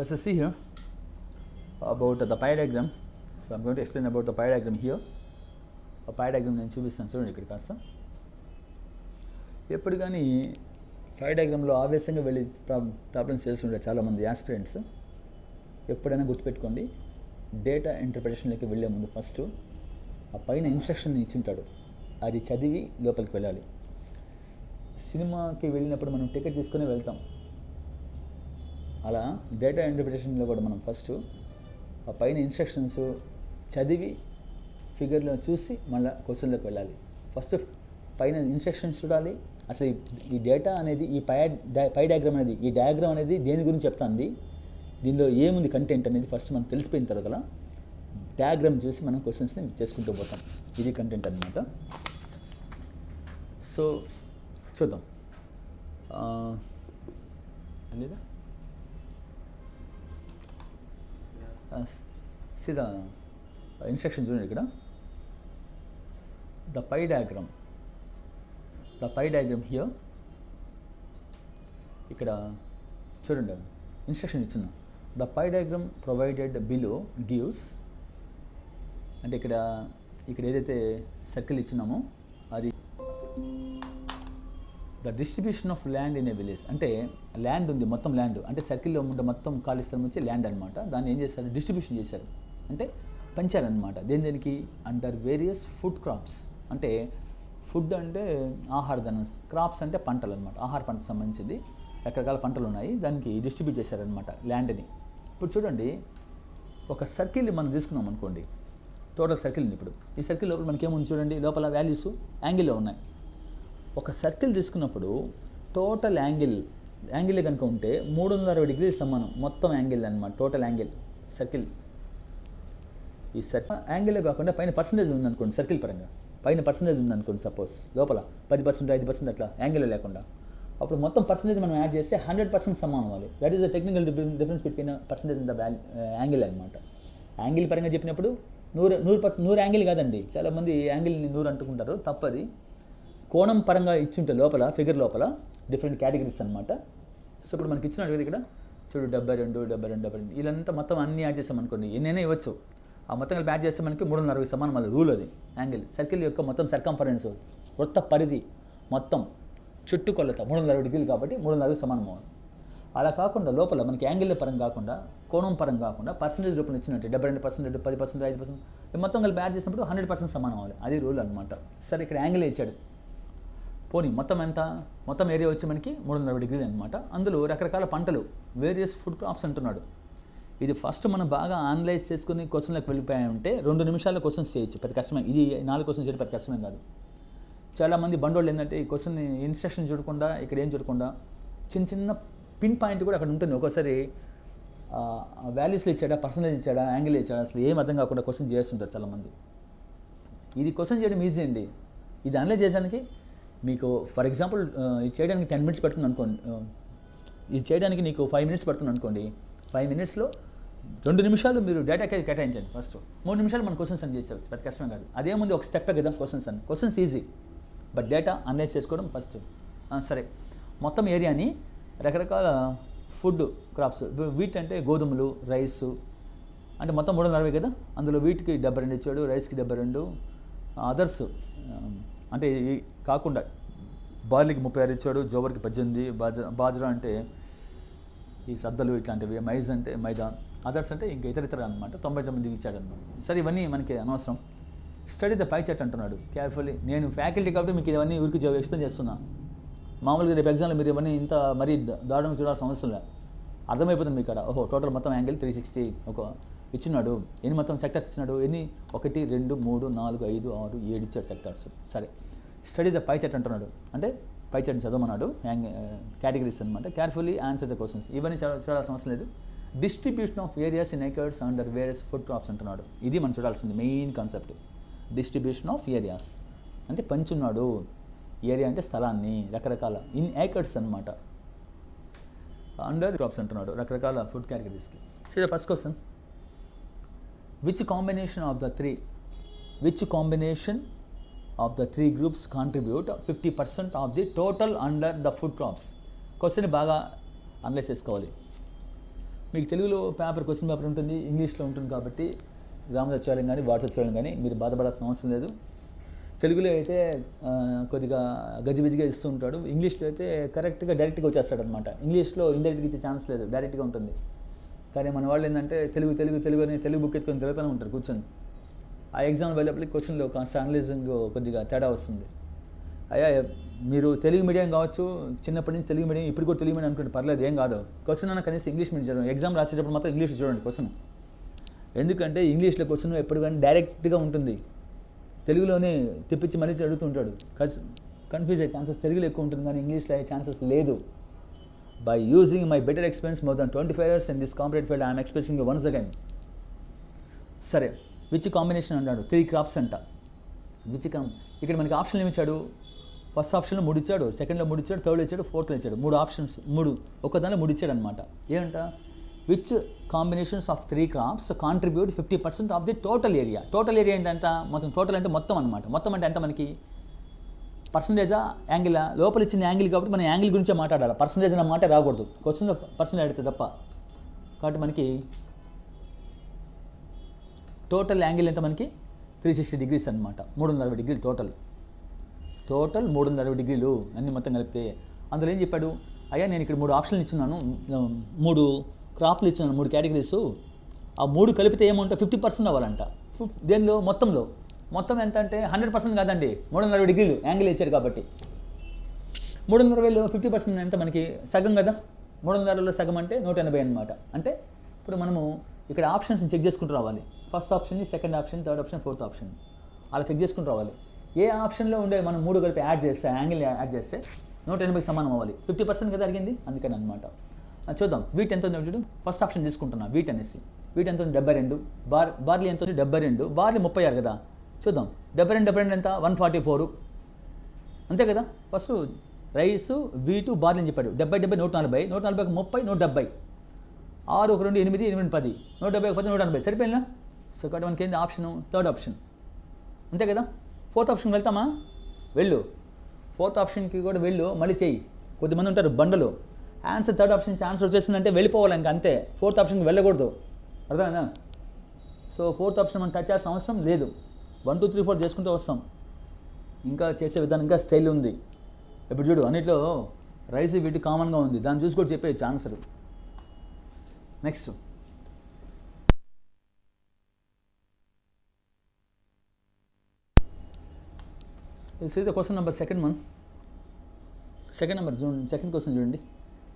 Let's see here about the pie diagram. So I'm going to explain about the pie diagram here. A pie diagram నేను చూపిస్తాను చూడండి ఇక్కడ కాస్త. ఎప్పుడు కానీ పై డయాగ్రామ్లో ఆవేశంగా వెళ్ళి ప్రాబ్లమ్స్ చేస్తుంటారు చాలామంది ఆస్పిరెంట్స్. ఎప్పుడైనా గుర్తుపెట్టుకోండి, డేటా ఇంటర్ప్రిటేషన్లోకి వెళ్ళే ముందు ఫస్ట్ ఆ పైన ఇన్స్ట్రక్షన్ ఇచ్చింటాడు, అది చదివి లోపలికి వెళ్ళాలి. సినిమాకి వెళ్ళినప్పుడు మనం టికెట్ తీసుకుని వెళ్తాం. అలా డేటా ఇంటర్ప్రిటేషన్లో కూడా మనం ఫస్ట్ ఆ పైన ఇన్స్ట్రక్షన్స్ చదివి ఫిగర్లో చూసి మళ్ళీ క్వశ్చన్లోకి వెళ్ళాలి. ఫస్ట్ పైన ఇన్స్ట్రక్షన్స్ చూడాలి. అసలు ఈ డేటా అనేది ఈ పై డయాగ్రామ్ అనేది, ఈ డయాగ్రామ్ అనేది దేని గురించి చెప్తుంది, దీనిలో ఏముంది కంటెంట్ అనేది ఫస్ట్ మనం తెలిసిపోయిన తర్వాత డయాగ్రామ్ చూసి మనం క్వశ్చన్స్ని చేసుకుంటూ పోతాం. ఇది కంటెంట్ అన్నమాట. సో చూద్దాం. లేదా సీదా ఇన్స్ట్రక్షన్ చూడండి ఇక్కడ. The pie diagram here. ఇక్కడ చూడండి ఇన్స్ట్రక్షన్ ఇచ్చిన. The pie diagram provided below gives, అంటే ఇక్కడ ఏదైతే సర్కిల్ ఇచ్చినామో అది the distribution of land in a village. అంటే ల్యాండ్ ఉంది, మొత్తం ల్యాండ్ అంటే సర్కిల్లో ఉండే మొత్తం ఖాళీ స్థలం వచ్చి ల్యాండ్ అనమాట. దాన్ని ఏం చేశారు, డిస్ట్రిబ్యూషన్ చేశారు, అంటే పంచారనమాట. దేనికి అండర్ వేరియస్ ఫుడ్ క్రాప్స్. అంటే ఫుడ్ అంటే ఆహార ధాన్యం, క్రాప్స్ అంటే పంటలు అనమాట, ఆహార పంటకు సంబంధించింది. రకరకాల పంటలు ఉన్నాయి, దానికి డిస్ట్రిబ్యూట్ చేశారనమాట ల్యాండ్ని. ఇప్పుడు చూడండి, ఒక సర్కిల్ని మనం తీసుకున్నాం అనుకోండి, టోటల్ సర్కిల్ని. ఇప్పుడు ఈ సర్కిల్ లోపల మనకేముంది చూడండి, లోపల వాల్యూస్ యాంగిల్లో ఉన్నాయి. ఒక సర్కిల్ తీసుకున్నప్పుడు టోటల్ యాంగిల్ కనుక ఉంటే 360 degrees సమానం మొత్తం యాంగిల్ అనమాట. టోటల్ యాంగిల్ సర్కిల్, ఈ సర్కిల్ యాంగిల్లో కాకుండా పైన పర్సంటేజ్ ఉందనుకోండి, సర్కిల్ పరంగా పైన పర్సంటేజ్ ఉందనుకోండి, సపోజ్ లోపల 10%, 5% అట్లా యాంగిల్లో లేకుండా, అప్పుడు మొత్తం పర్సంటేజ్ మనం యాడ్ చేస్తే 100% సమానం అవ్వాలి. That is the technical difference between percentage in the angle అనమాట. యాంగిల్ పరంగా చెప్పినప్పుడు 100% యాంగిల్ కాదండి. చాలామంది యాంగిల్ని 100 అంటుకుంటారు, తప్పది. కోణం పరంగా ఇచ్చుంటే లోపల ఫిగర్ లోపల డిఫరెంట్ కేటగిరీస్ అనమాట. సో ఇప్పుడు మనకి ఇచ్చినట్టు ఇక్కడ చూడు 72, 72 వీళ్ళంతా మొత్తం అన్ని యాడ్ చేస్తాం అనుకోండి, ఎన్నైనా ఇవ్వచ్చు. ఆ మొత్తం కలిపి యాడ్ చేస్తే మనకి 360 సమానం. మళ్ళీ రూల్ అది. యాంగిల్ సర్కిల్ యొక్క మొత్తం సర్కంఫరెన్స్, వృత్త పరిధి మొత్తం చుట్టుకొలత 360 degrees కాబట్టి 360 సమానం అవ్వాలి. అలా కాకుండా లోపల మనకి యాంగిల్ పరంగా కాకుండా, కోణం పరంగా కాకుండా పర్సంటేజ్ రూపంలో ఇచ్చినట్టు 72%, 10%, 5% మొత్తం కలిపి యాడ్ చేసినప్పుడు 100% సమానం అవ్వాలి. అది రూల్ అనమాట. సరే ఇక్కడ యాంగిల్ ఇచ్చాడు, పోనీ మొత్తం ఎంత, మొత్తం ఏరియా వచ్చి మనకి 360 degrees అనమాట. అందులో రకరకాల పంటలు, వేరియస్ ఫుడ్ క్రాప్స్ అంటున్నాడు. ఇది ఫస్ట్ మనం బాగా అనలైజ్ చేసుకుని క్వశ్చన్లకు వెళ్ళిపోయామంటే 2 నిమిషాల్లో క్వశ్చన్స్ చేయొచ్చు. పెద్ద కష్టమే ఇది. 4 క్వశ్చన్స్ చేయడం పెద్ద కష్టమేం కాదు. చాలామంది బండోళ్ళు ఏంటంటే ఈ క్వశ్చన్ ఇన్స్ట్రక్షన్ చూడకుండా, ఇక్కడ ఏం చూడకుండా చిన్న పిన్ పాయింట్ కూడా అక్కడ ఉంటుంది. ఒక్కోసారి వాల్యూస్లో ఇచ్చాడా, పర్సంటేజ్ ఇచ్చాడా, యాంగిల్ ఇచ్చాడా, అసలు ఏం అర్థం కాకుండా క్వశ్చన్ చేస్తుంటారు చాలామంది. ఇది క్వశ్చన్ చేయడం ఈజీ అండి. ఇది అనలైజ్ చేయడానికి మీకు ఫర్ ఎగ్జాంపుల్ ఇది చేయడానికి 10 minutes పడుతుంది అనుకోండి, ఇది చేయడానికి నీకు 5 minutes పడుతుంది అనుకోండి. 5 minutesలో 2 నిమిషాలు మీరు డేటాకి కేటాయించండి. ఫస్ట్ 3 నిమిషాలు మన క్వశ్చన్స్ అని చేసేవచ్చు, పెద్ద కష్టమే కాదు. అదేముంది, ఒక స్టెప్ కదా questions easy, but data analyse చేసుకోవడం ఫస్ట్. సరే, మొత్తం ఏరియాని రకరకాల ఫుడ్ క్రాప్స్, వీట్ అంటే గోధుమలు, రైసు అంటే మొత్తం 340 కదా. అందులో వీటికి 72 ఇచ్చాడు, రైస్కి 72, అదర్స్ అంటే కాకుండా బార్లీకి 36 ఇచ్చాడు, జోవర్కి 18, బాజ్రా అంటే ఈ సద్దలు ఇట్లాంటివి, మైజ్ అంటే మైదా, అదర్స్ అంటే ఇంకా ఇతర అనమాట 99 ఇచ్చాడు అనమాట. సరే, ఇవన్నీ మనకి అనవసరం. స్టడీ ద పై చార్ట్ అంటున్నాడు కేర్ఫుల్లీ. నేను ఫ్యాకల్టీ కాబట్టి మీకు ఇవన్నీ ఊరికి ఎక్స్ప్లెయిన్ చేస్తున్నా. మామూలుగా రేపు ఎగ్జామ్లో మీరు ఇవన్నీ ఇంత మరీ దారుణంగా చూడాల్సిన అవసరం లేదు, అర్థమైపోతుంది మీకు ఇక్కడ. టోటల్ మొత్తం యాంగిల్ 360 ఒక ఇచ్చినాడు. ఎన్ని మొత్తం సెక్టర్స్ ఇచ్చినాడు, ఎన్ని 1 2 3 4 5 6 7 ఇచ్చాడు సెక్టర్స్. సరే, స్టడీ ద పై చార్ట్ అంటున్నాడు, అంటే పై చార్ట్ని చదవమన్నాడు, కేటగిరీస్ అనమాట. Carefully answer the questions. ఇవన్నీ చూడాల్సిన అవసరం లేదు. Distribution of areas in acres under various food crops అంటున్నాడు. ఇది మనం చూడాల్సింది main concept. Distribution of areas అంటే పంచున్నాడు, ఏరియా అంటే స్థలాన్ని, రకరకాల ఇన్ ఏకర్స్ అనమాట, అండర్ క్రాప్స్ అంటున్నాడు, రకరకాల ఫుడ్ కేటగిరీస్కి. So first question, which combination of the three groups contribute 50% of the total under the food crops. Question బాగా అనలైజ్ చేసుకోవాలి. మీకు తెలుగులో క్వశ్చన్ పేపర్ ఉంటుంది, ఇంగ్లీష్లో ఉంటుంది కాబట్టి గ్రామ సచివాలయం కానీ వార్డు సచివాలయం కానీ మీరు బాధపడాల్సిన అవసరం లేదు. తెలుగులో అయితే కొద్దిగా గజిబిజిగా ఇస్తూ ఉంటాడు, ఇంగ్లీష్లో అయితే కరెక్ట్గా డైరెక్ట్గా వచ్చేస్తాడు అనమాట. ఇంగ్లీష్లో ఇండైరెక్ట్గా ఇచ్చే ఛాన్స్ లేదు, డైరెక్ట్గా ఉంటుంది. కానీ మన వాళ్ళు ఏంటంటే తెలుగు అని తెలుగు బుక్ ఎత్తుకొని తిరుగుతూనే ఉంటారు కూర్చొని. ఆ ఎగ్జామ్ వెళ్ళేప్పటికి క్వశ్చన్లో కాస్త అనలైజింగ్ కొద్దిగా తేడా వస్తుంది. అయ్యా, మీరు తెలుగు మీడియం కావచ్చు, చిన్నప్పటి నుంచి తెలుగు మీడియం, ఇప్పుడు కూడా తెలుగు మీడియం అనుకుంటే పర్లేదు, ఏం కాదు. క్వశ్చన్ అన్న కనీసం ఇంగ్లీష్ మీడియం చదవండి. ఎగ్జామ్ రాసేటప్పుడు మాత్రం ఇంగ్లీష్లో చూడండి క్వశ్చన్. ఎందుకంటే ఇంగ్లీష్లో క్వశ్చన్ ఎప్పుడు కానీ డైరెక్ట్గా ఉంటుంది, తెలుగులోనే తిప్పించి మళ్ళీ అడుగుతుంటాడు. కన్ఫ్యూజ్ అయ్యే ఛాన్సెస్ తెలుగులో ఎక్కువ ఉంటుంది, కానీ ఇంగ్లీష్లో అయ్యే ఛాన్సెస్ లేదు. By using my better experience more than 25 years in this competitive field I'm expressing you once again. సరే, విచ్ కాంబినేషన్ అన్నాడు, 3 క్రాప్స్ అంట. ఇక్కడ మనకి ఆప్షన్లు ఏమి ఇచ్చాడు, ఫస్ట్ ఆప్షన్లో 3 ఇచ్చాడు, సెకండ్లో 3 ఇచ్చాడు, థర్డ్లో ఇచ్చాడు, ఫోర్త్లో ఇచ్చాడు. 3 ఆప్షన్స్, 3 ఒకదానిలో 3 ఇచ్చాడు అనమాట. ఏమంట, which combinations of 3 crops contribute 50% of the total area. Total area అంటే ఎంత, మొత్తం టోటల్ అంటే మొత్తం అనమాట. మొత్తం అంటే ఎంత మనకి, పర్సంటేజా యాంగిలా, లోపల ఇచ్చిన యాంగిల్ కాబట్టి మనం యాంగిల్ గురించే మాట్లాడాలి, పర్సంటేజ్ అన్న మాట రాకూడదు క్వశ్చన్లో, పర్సంటేజ్ అడిగితే తప్ప. కాబట్టి మనకి టోటల్ యాంగిల్ ఎంత, మనకి 360 degrees అనమాట, 360 degrees టోటల్ 360 degrees అన్నీ మొత్తం కలిపితే. అందులో ఏం చెప్పాడు, అయ్యా నేను ఇక్కడ 3 ఆప్షన్లు ఇచ్చినాను, 3 క్రాప్లు ఇచ్చినాను, 3 కేటగిరీస్, ఆ 3 కలిపితే ఏమంటే 50% అవ్వాలంట. దేనిలో, మొత్తం ఎంత అంటే 100% కాదండి, 360 degrees యాంగిల్ ఇచ్చారు కాబట్టి 360లో 50% ఎంత, మనకి సగం కదా. 360లో సగం అంటే 180 అనమాట. అంటే ఇప్పుడు మనము ఇక్కడ ఆప్షన్స్ని చెక్ చేసుకుంటూ రావాలి. ఫస్ట్ ఆప్షన్ని, second option, third option, fourth option అలా చెక్ చేసుకుంటూ రావాలి. ఏ ఆప్షన్లో ఉండే మనం 3 కలిపి యాడ్ చేస్తే, యాంగిల్ యాడ్ చేస్తే 180కి సమానం అవ్వాలి. 50% కదా అడిగింది, అందుకని అనమాట. చూద్దాం వీట్ ఎంత ఉంది చూడు. ఫస్ట్ ఆప్షన్ తీసుకుంటున్నా, వీట్ అనేసి. వీట్ ఎంత ఉంది 72, బార్లీ ఎంత ఉంది 72, బార్లీ 36 కదా. చూద్దాం 72 ఎంత, 144 అంతే కదా. ఫస్ట్ రైసు, వీటు, బార్లీ అని చెప్పాడు. 70 140, 140 30, 170, 6 1 2 8 8 10, 170 10 180 సరిపోయినా. సో కాబట్టి మనకి ఏంది ఆప్షన్, థర్డ్ ఆప్షన్ అంతే కదా. ఫోర్త్ ఆప్షన్కి వెళ్తామా, వెళ్ళు, ఫోర్త్ ఆప్షన్కి కూడా వెళ్ళు, మళ్ళీ చెయ్యి. కొద్దిమంది ఉంటారు బండలు, ఆన్సర్ థర్డ్ ఆప్షన్ నుంచి ఆన్సర్ వచ్చేసిందంటే వెళ్ళిపోవాలి ఇంకా అంతే, ఫోర్త్ ఆప్షన్కి వెళ్ళకూడదు, అర్థమైనా. సో ఫోర్త్ ఆప్షన్ మనం టచ్ చేయాల్సిన అవసరం లేదు. 1 2 3 4 చేసుకుంటూ వస్తాం. ఇంకా చేసే విధానం ఇంకా స్టైల్ ఉంది. ఇప్పుడు చూడు, అన్నిట్లో రైస్ వీటి కామన్గా ఉంది, దాన్ని చూసి కూడా చెప్పేయచ్చు answer. Next this is the question number second one. Second question చూడండి.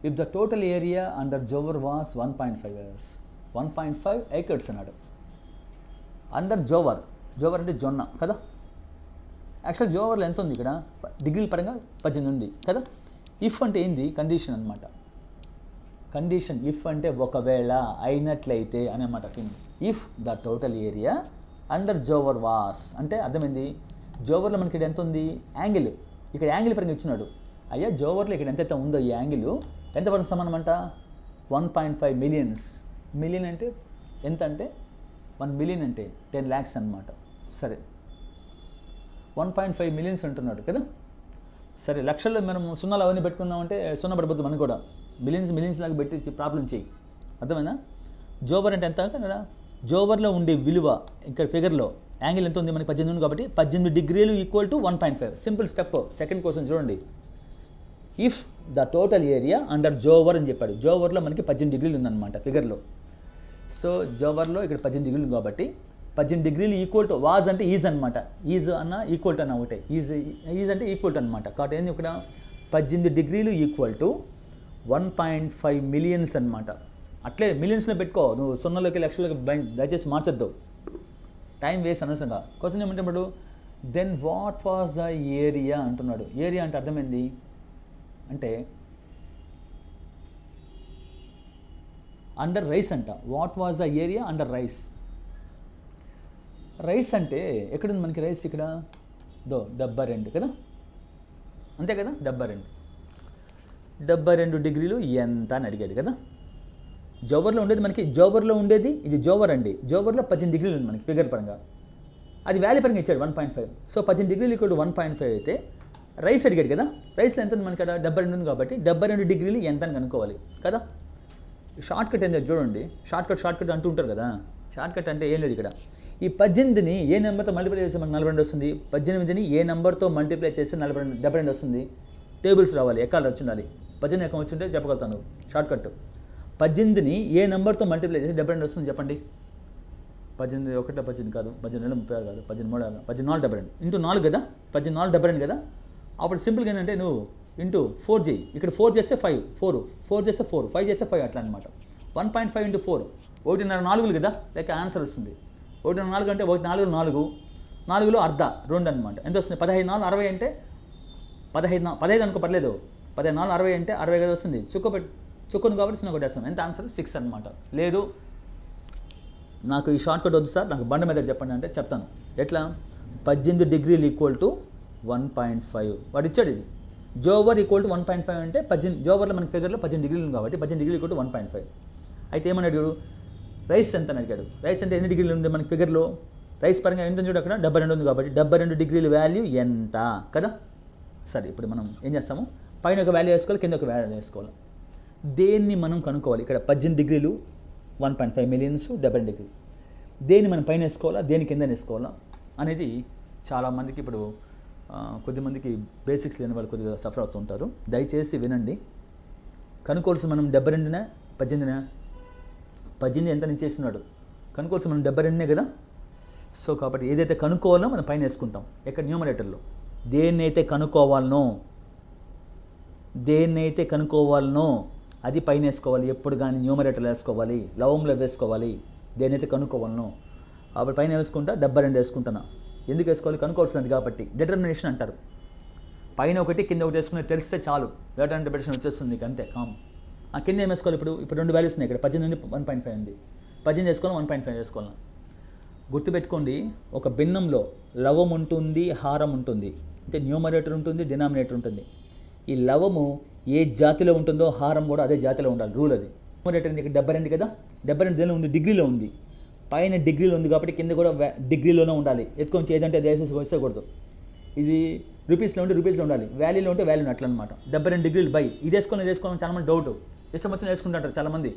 If the total area under jowar was 1.5 acres అన్నాడు. అండర్ జోవర్ అంటే జొన్న కదా. యాక్చువల్ జోవర్లో ఎంత ఉంది ఇక్కడ, డిగ్రీల పరంగా 18 ఉంది కదా. ఇఫ్ అంటే ఏంది, కండిషన్ అనమాట. కండిషన్ ఇఫ్ అంటే ఒకవేళ, అయినట్లయితే అనమాట. If the total area under jowar was అంటే అర్థమైంది. జోవర్లో మనకి ఇక్కడ ఎంత ఉంది, యాంగిల్, ఇక్కడ యాంగిల్ పరంగా ఇచ్చినాడు. అయ్యా జోవర్లో ఇక్కడ ఎంత ఉందో ఈ యాంగిల్ ఎంత పరంగా సమానం అంట, 1.5 million. మిలియన్ అంటే ఎంత అంటే 1 మిలియన్ అంటే 10 lakhs అనమాట. సరే 1.5 millions అంటున్నాడు కదా. సరే లక్షల్లో మనం సున్నాలు అవన్నీ పెట్టుకున్నామంటే సున్నా పడిపోద్దు మనకు కూడా. మిలియన్స్ లాగా పెట్టి ప్రాబ్లం చేయి. అర్థమైనా? జోవర్ అంటే ఎంత కదా, జోవర్లో ఉండే విలువ ఇక్కడ ఫిగర్లో యాంగిల్ ఎంత ఉంది మనకి 18 ఉంది కాబట్టి 18 degrees equal to 1.5. Simple step. Second question చూడండి. If the total area under jowar అని చెప్పాడు. జోవర్లో మనకి 18 degrees ఉందన్నమాట ఫిగర్లో. సో జోవర్లో ఇక్కడ 18 degrees కాబట్టి 18 degrees ఈక్వల్ టు వాజ్ అంటే ఈజ్ అనమాట. ఈజ్ అన్న ఈక్వల్ టు అన్న ఒకటే. ఈజ్ అంటే ఈక్వల్ టు అనమాట. కాబట్టి ఏంది ఇక్కడ 18 degrees ఈక్వల్ టు 1.5 millions అనమాట. అట్లే మిలియన్స్లో పెట్టుకో, నువ్వు సున్నాలోకి లక్షలకి దయచేసి మార్చొద్దు, టైం వేస్ట్ అనవసరంగా. క్వశ్చన్ ఏమంటే ఇప్పుడు then what was the area అంటున్నాడు. ఏరియా అంటే అర్థమైంది అంటే అండర్ రైస్ అంట. What was the area under rice. Rice అంటే ఎక్కడుంది మనకి రైస్? ఇక్కడ 72 కదా, అంతే కదా. 72 degrees ఎంత అని అడిగాడు కదా. జోవర్లో ఉండేది మనకి, జోవర్లో ఉండేది ఇది జోవర్ అండి. జోవర్లో 18 degrees ఉంది మనకి ఫిగర్ పరంగా. అది వాల్యూ పరంగా ఇచ్చాడు 1.5. సో 18 degrees ఈక్వల్ టు 1.5 అయితే రైస్ అడిగాడు కదా. రైస్లో ఎంత ఉంది మనకి ఇక్కడ 72 ఉంది కాబట్టి 72 degrees ఎంత అని కనుక్కోవాలి కదా. షార్ట్ కట్ ఏంటో చూడండి. షార్ట్ కట్ అంటూ ఉంటారు కదా. షార్ట్ కట్ అంటే ఏం లేదు ఇక్కడ. ఈ 18ని ఏ నెంబర్తో మల్టిప్లై చేస్తే మనకు 42 వస్తుంది. 18ని ఏ నెంబర్తో మల్టిప్లై చేస్తే 72 వస్తుంది. టేబుల్స్ రావాలి, ఎక్కాలు వచ్చి ఉండాలి. 18 ఎక్కడ వచ్చింటే చెప్పగలుగుతాను షార్ట్ కట్. 18ని ఏ నెంబర్తో మల్టిప్లై చేసి 72 వస్తుంది చెప్పండి. 18 ఒకటి 18 కాదు, 18 36 కాదు, 13 14 72 ఇంటూ 4 కదా. 14 72 కదా. అప్పుడు సింపుల్గా ఏంటంటే నువ్వు ఇంటూ 4 చేయి. ఇక్కడ 4 చేస్తే 5, 4 చేస్తే 4, 5 చేస్తే 5 అట్లా అనమాట. 1.5 ఇంటూ 4 1.4 కదా. లైక్ ఆన్సర్ వస్తుంది. 1.4 అంటే 1 4 4లో అర్ధ 2 అనమాట. ఎంత వస్తుంది? 15 4 60 అంటే 15 అనుకో పర్లేదు. 15 4 60 అంటే 60 కదా వస్తుంది. చుక్కను కాబట్టి చిన్న కొట్టేస్తాం. ఎంత ఆన్సర్? 6 అనమాట. లేదు నాకు ఈ షార్ట్ కట్ వద్దు సార్, నాకు బండ మీద చెప్పండి అంటే చెప్తాను. ఎట్లా? 18 degrees ఈక్వల్ టు 1.5 వాడు ఇచ్చాడు. ఇది జోవర్ ఈక్వల్ టు 1.5 అంటే 18 జోవర్లో మనకి ఫిగర్లో 18 degrees ఉంది కాబట్టి 18 degrees ఈక్వల్ టు 1.5. అయితే ఏమని అడిగాడు? రైస్ ఎంత అని అడిగాడు. రైస్ అంటే ఎన్ని డిగ్రీలు ఉంది మనకి ఫిగర్లో? రైస్ పరంగా ఎంత చూడు అక్కడ 72 ఉంది కాబట్టి 72 degrees వాల్యూ ఎంత కదా. సరే ఇప్పుడు మనం ఏం చేస్తాము? పైన ఒక వాల్యూ వేసుకోవాలి, కింద ఒక వాల్యూ వేసుకోవాలి. దేన్ని మనం కనుక్కోవాలి? ఇక్కడ 18 degrees 1.5 millions 72 degrees. దేన్ని మనం పైన వేసుకోవాలా, దేని కింద వేసుకోవాలా అనేది చాలామందికి ఇప్పుడు కొద్దిమందికి బేసిక్స్ లేని వాళ్ళు కొద్దిగా సఫర్ అవుతూ ఉంటారు. దయచేసి వినండి. కనుక్కోవాల్సి మనం 72నా 18నా? 18 ఎంత నుంచి చేస్తున్నాడు కనుక్కోవాల్సి మనం 72 కదా. సో కాబట్టి ఏదైతే కనుక్కోవాలో మనం పైన వేసుకుంటాం. ఎక్కడ? న్యూమరేటర్లో. దేన్నైతే కనుక్కోవాలనో అది పైన వేసుకోవాలి. ఎప్పుడు కానీ న్యూమరేటర్లో వేసుకోవాలి, లవంలో వేసుకోవాలి. దేన్నైతే కనుక్కోవాలనో అప్పుడు పైన వేసుకుంటా 72 వేసుకుంటున్నా. ఎందుకు వేసుకోవాలి? కనుక్కోవాల్సినది కాబట్టి. డిటర్మినేషన్ అంటారు. పైన ఒకటి కింద ఒకటి వేసుకుని తెలిస్తే చాలు, డేటా ఇంటర్ప్రిటేషన్ వచ్చేస్తుంది నీకు, అంతే కామ్. ఆ కింద ఏం వేసుకోవాలి? ఇప్పుడు 2 వాల్యూస్ ఉన్నాయి. ఇక్కడ 18 ఉంది, 1.5 ఉంది. 18 వేసుకోవాలి, 1.5 వేసుకోవాలి. గుర్తుపెట్టుకోండి, ఒక భిన్నంలో లవం ఉంటుంది, హారం ఉంటుంది. అంటే న్యూమరేటర్ ఉంటుంది, డినామినేటర్ ఉంటుంది. ఈ లవము ఏ జాతిలో ఉంటుందో హారం కూడా అదే జాతిలో ఉండాలి. రూల్ అది. న్యూమరేటర్ ఇక్కడ 72 కదా. 72 దేనిలో ఉంది? డిగ్రీలో ఉంది. పైన డిగ్రీలో ఉంది కాబట్టి కింద కూడా డిగ్రీలోనే ఉండాలి. ఎత్తుకొని ఏదంటే అది వేసేకూడదు. ఇది రూపీస్లో ఉంటే రూపీస్లో ఉండాలి, వాల్యూలో ఉంటే వాల్యూని అట్లా అనమాట. 72 degrees బై ఇది వేసుకోవాలని చాలామంది డౌట్. ఇష్టం వచ్చిన వేసుకుంటారు చాలామంది.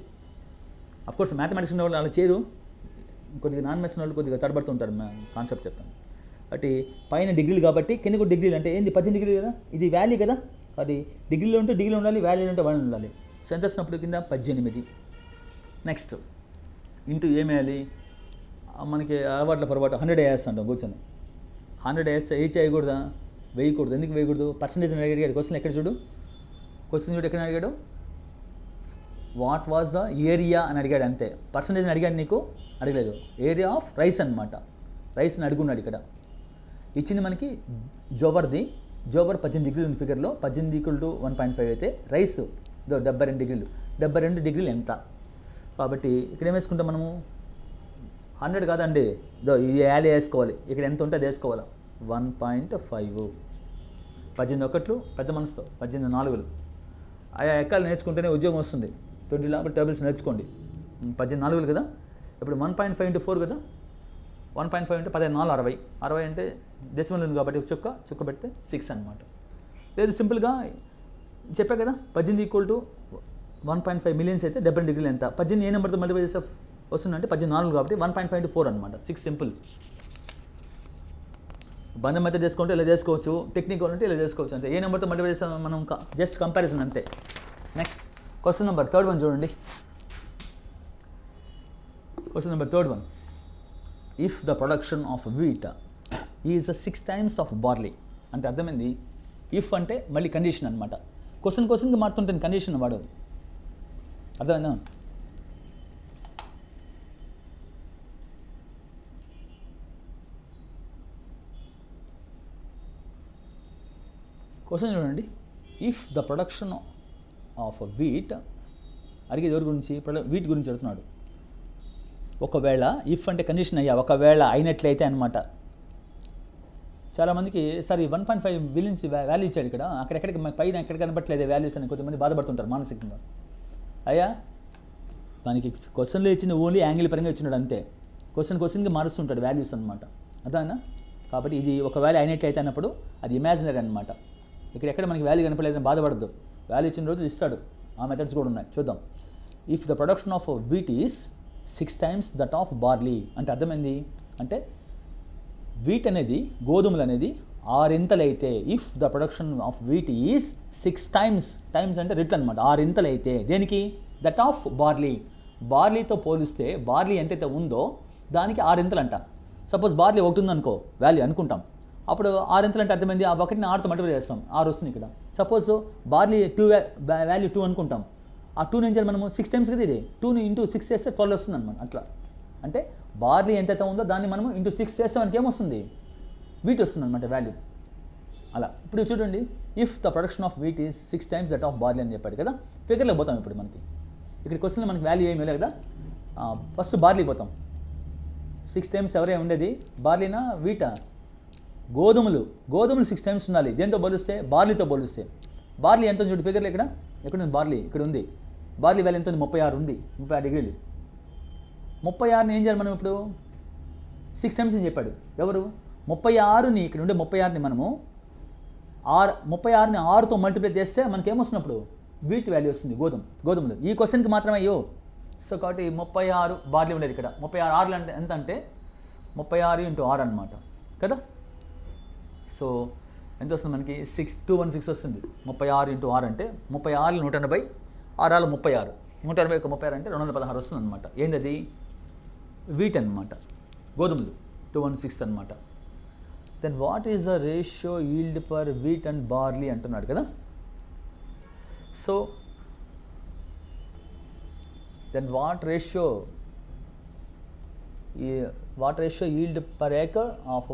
అఫ్కోర్స్ మ్యాథమెటిక్స్ ఉన్న వాళ్ళు అలా చేయరు. కొద్దిగా నాన్ మ్యాథ్స్ వాళ్ళు కొద్దిగా తడబడుతుంటారు. కాన్సెప్ట్ చెప్తాను. కాబట్టి పైన డిగ్రీలు కాబట్టి కింద కూడా డిగ్రీలు అంటే ఏంది? 18 degrees కదా. ఇది వాల్యూ కదా. అది డిగ్రీలో ఉంటే డిగ్రీలో ఉండాలి, వాల్యూలో ఉంటే వాల్యూ ఉండాలి. సెంట్ వచ్చినప్పుడు కింద 18. నెక్స్ట్ ఇంటూ ఏమేయాలి? మనకి అలవాట్ల పొరపాటు 100 వేస్తుంటాం కూర్చొని. 100 వేస్తే చేయకూడదా? వేయకూడదు. ఎందుకు వేయకూడదు? పర్సంటేజ్ అని అడిగాడు. క్వశ్చన్ ఎక్కడ చూడు, ఎక్కడ అడిగాడు? వాట్ వాజ్ ద ఏరియా అని అడిగాడు, అంతే. పర్సంటేజ్ అని అడిగాడు, నీకు అడగలేదు. ఏరియా ఆఫ్ రైస్ అనమాట. రైస్ని అడుగున్నాడు ఇక్కడ. ఇచ్చింది మనకి జోవర్ది. జోవర్ 18 degrees ఉంది ఫిగర్లో. 18 ఈక్వల్ టు 1.5 అయితే రైస్ 72 degrees. 72 degrees ఎంత? కాబట్టి ఇక్కడ ఏం వేసుకుంటాం మనము? 100 కాదండి, ఈ యాలీ వేసుకోవాలి. ఇక్కడ ఎంత ఉంటే అది వేసుకోవాలి. 1.5. 18 ఒకట్లు పెద్ద మనసుతో, 18 4లు. ఆయా ఎక్కాలు నేర్చుకుంటేనే ఉద్యోగం వస్తుంది. 20 టేబుల్స్ నేర్చుకోండి. 18 4లు కదా. ఇప్పుడు 1.5 ఇంటూ 4 కదా, 1.5 అంటే 14 60 అంటే డెసిమల్ ఉంది కాబట్టి చుక్క పెడితే 6 అనమాట. లేదు సింపుల్గా చెప్పా కదా, 18 ఈక్వల్ టు 1.5 మిలియన్స్ అయితే 70 డిగ్రీలు ఎంత, 18 ఏ నెంబర్తో మల్టిప్లై చేస్తే వస్తుందంటే 14 కాబట్టి 1.5 ఇంటూ 4 అనమాట. 6 సింపుల్. బంధం మెథడ్ చేసుకుంటే ఇలా చేసుకోవచ్చు, టెక్నిక్ అంటే ఇలా చేసుకోవచ్చు అంతే. ఏ నెంబర్తో మల్టిప్లై చేస్తాం మనం జస్ట్ కంపారిజన్ అంతే. నెక్స్ట్ క్వశ్చన్ నెంబర్ 3 చూడండి. Question number 3 if the production of wheat is 6 times of barley అంటే అర్థమైంది. ఇఫ్ అంటే మళ్ళీ కండిషన్ అనమాట. క్వశ్చన్కి మారుతుంటుంది కండిషన్ వాడేది, అర్థమైందా? క్వశ్చన్ చూడండి. If the production of wheat, అడిగేది ఎవరి గురించి? వీట్ గురించి అడుగుతున్నాడు. ఒకవేళ ఇఫ్ అంటే కండిషన్ అయ్యా, ఒకవేళ అయినట్లయితే అనమాట. చాలామందికి సార్ ఈ 1.5 బిలియన్స్ వాల్యూ ఇచ్చాడు ఇక్కడ, అక్కడెక్కడికి పైన ఎక్కడ కనబట్టలేదు వాల్యూస్ అని కొంతమంది బాధపడుతుంటారు మానసికంగా. అయ్యా మనకి క్వశ్చన్లో ఇచ్చిన ఓన్లీ యాంగిల్ పరంగా ఇచ్చినాడు అంతే. క్వశ్చన్కి మారుస్తుంటాడు వాల్యూస్ అనమాట, అదేనా? కాబట్టి ఇది ఒకవేళ అయినట్లయితే అన్నప్పుడు అది ఇమాజినరీ అనమాట. ఎక్కడ మనకి వాల్యూ కనపడలేదని బాధపడద్దు, వాల్యూ ఇచ్చిన రోజు ఇస్తాడు. ఆ మెథడ్స్ కూడా ఉన్నాయి, చూద్దాం. If the production of wheat is 6 times that of barley అంటే అర్థమైంది. అంటే వీట్ అనేది, గోధుమలు అనేది 6 అయితే, if the production of wheat is 6 times, times అంటే రిటర్న్ అనమాట, 6 అయితే దేనికి? That of barley. బార్లీతో పోలిస్తే బార్లీ ఎంతైతే ఉందో దానికి 6 అంట. సపోజ్ బార్లీ 1 ఉందనుకో వాల్యూ అనుకుంటాం, అప్పుడు 6 అంటే అర్థమైంది, ఆ 1ని 6తో మల్టిప్లై చేస్తాం, 6 వస్తుంది ఇక్కడ. సపోజ్ బార్లీ 2 వాల్యూ 2 అనుకుంటాం, ఆ 2 నుంచి మనము 6 times కదా, ఇది 2ని ఇంటూ 6 చేస్తే 12 వస్తుంది అనమాట. అట్లా అంటే బార్లీ ఎంతైతే ఉందో దాన్ని మనము ఇంటూ 6 చేస్తే మనకి ఏమొస్తుంది? వీట్ వస్తుంది అనమాట వాల్యూ. అలా ఇప్పుడు చూడండి, if the production of wheat is 6 times that of barley అని చెప్పాడు కదా. ఫిగర్లోకి పోతాం ఇప్పుడు. మనకి ఇక్కడ క్వశ్చన్లో మనకి వాల్యూ ఏమీ లేదు కదా. ఫస్ట్ బార్లీకి పోతాం. 6 times ఎవరే ఉండేది? బార్లీనా వీటా? గోధుమలు 6 times ఉండాలి. దేంతో పోలిస్తే? బార్లీతో పోలిస్తే. బార్లీ ఎంత చూడు ఫిగర్లో, ఎక్కడ ఉంది బార్లీ? ఇక్కడ ఉంది. బార్లీ వాల్యూ ఎంత ఉంది? 36 ఉంది, 36 డిగ్రీలు. 36ని ఏం చేయాలి మనం ఇప్పుడు? 6 times అని చెప్పాడు ఎవరు? 36ని ఇక్కడ ఉండే 36ని మనము 36ని 6తో మల్టిప్లై చేస్తే మనకి ఏమొస్తున్నప్పుడు? వీట్ వాల్యూ వస్తుంది, గోధుమలు. ఈ క్వశ్చన్కి మాత్రమే అయ్యో. సో కాబట్టి 36 బార్లీ ఉండేది ఇక్కడ. 36 6 అంటే ఎంత అంటే 36 × 6 అనమాట కదా. సో ఎంత వస్తుంది మనకి? 216 వస్తుంది. 36 × 6 అంటే 36 180, 6 36, 180 36 అంటే 216 వస్తుంది అనమాట. ఏంటది? వీట్ అనమాట, గోధుమలు 216 అనమాట. Then what is the ratio yield per wheat and barley అంటున్నాడు కదా. So then what ratio yield per acre of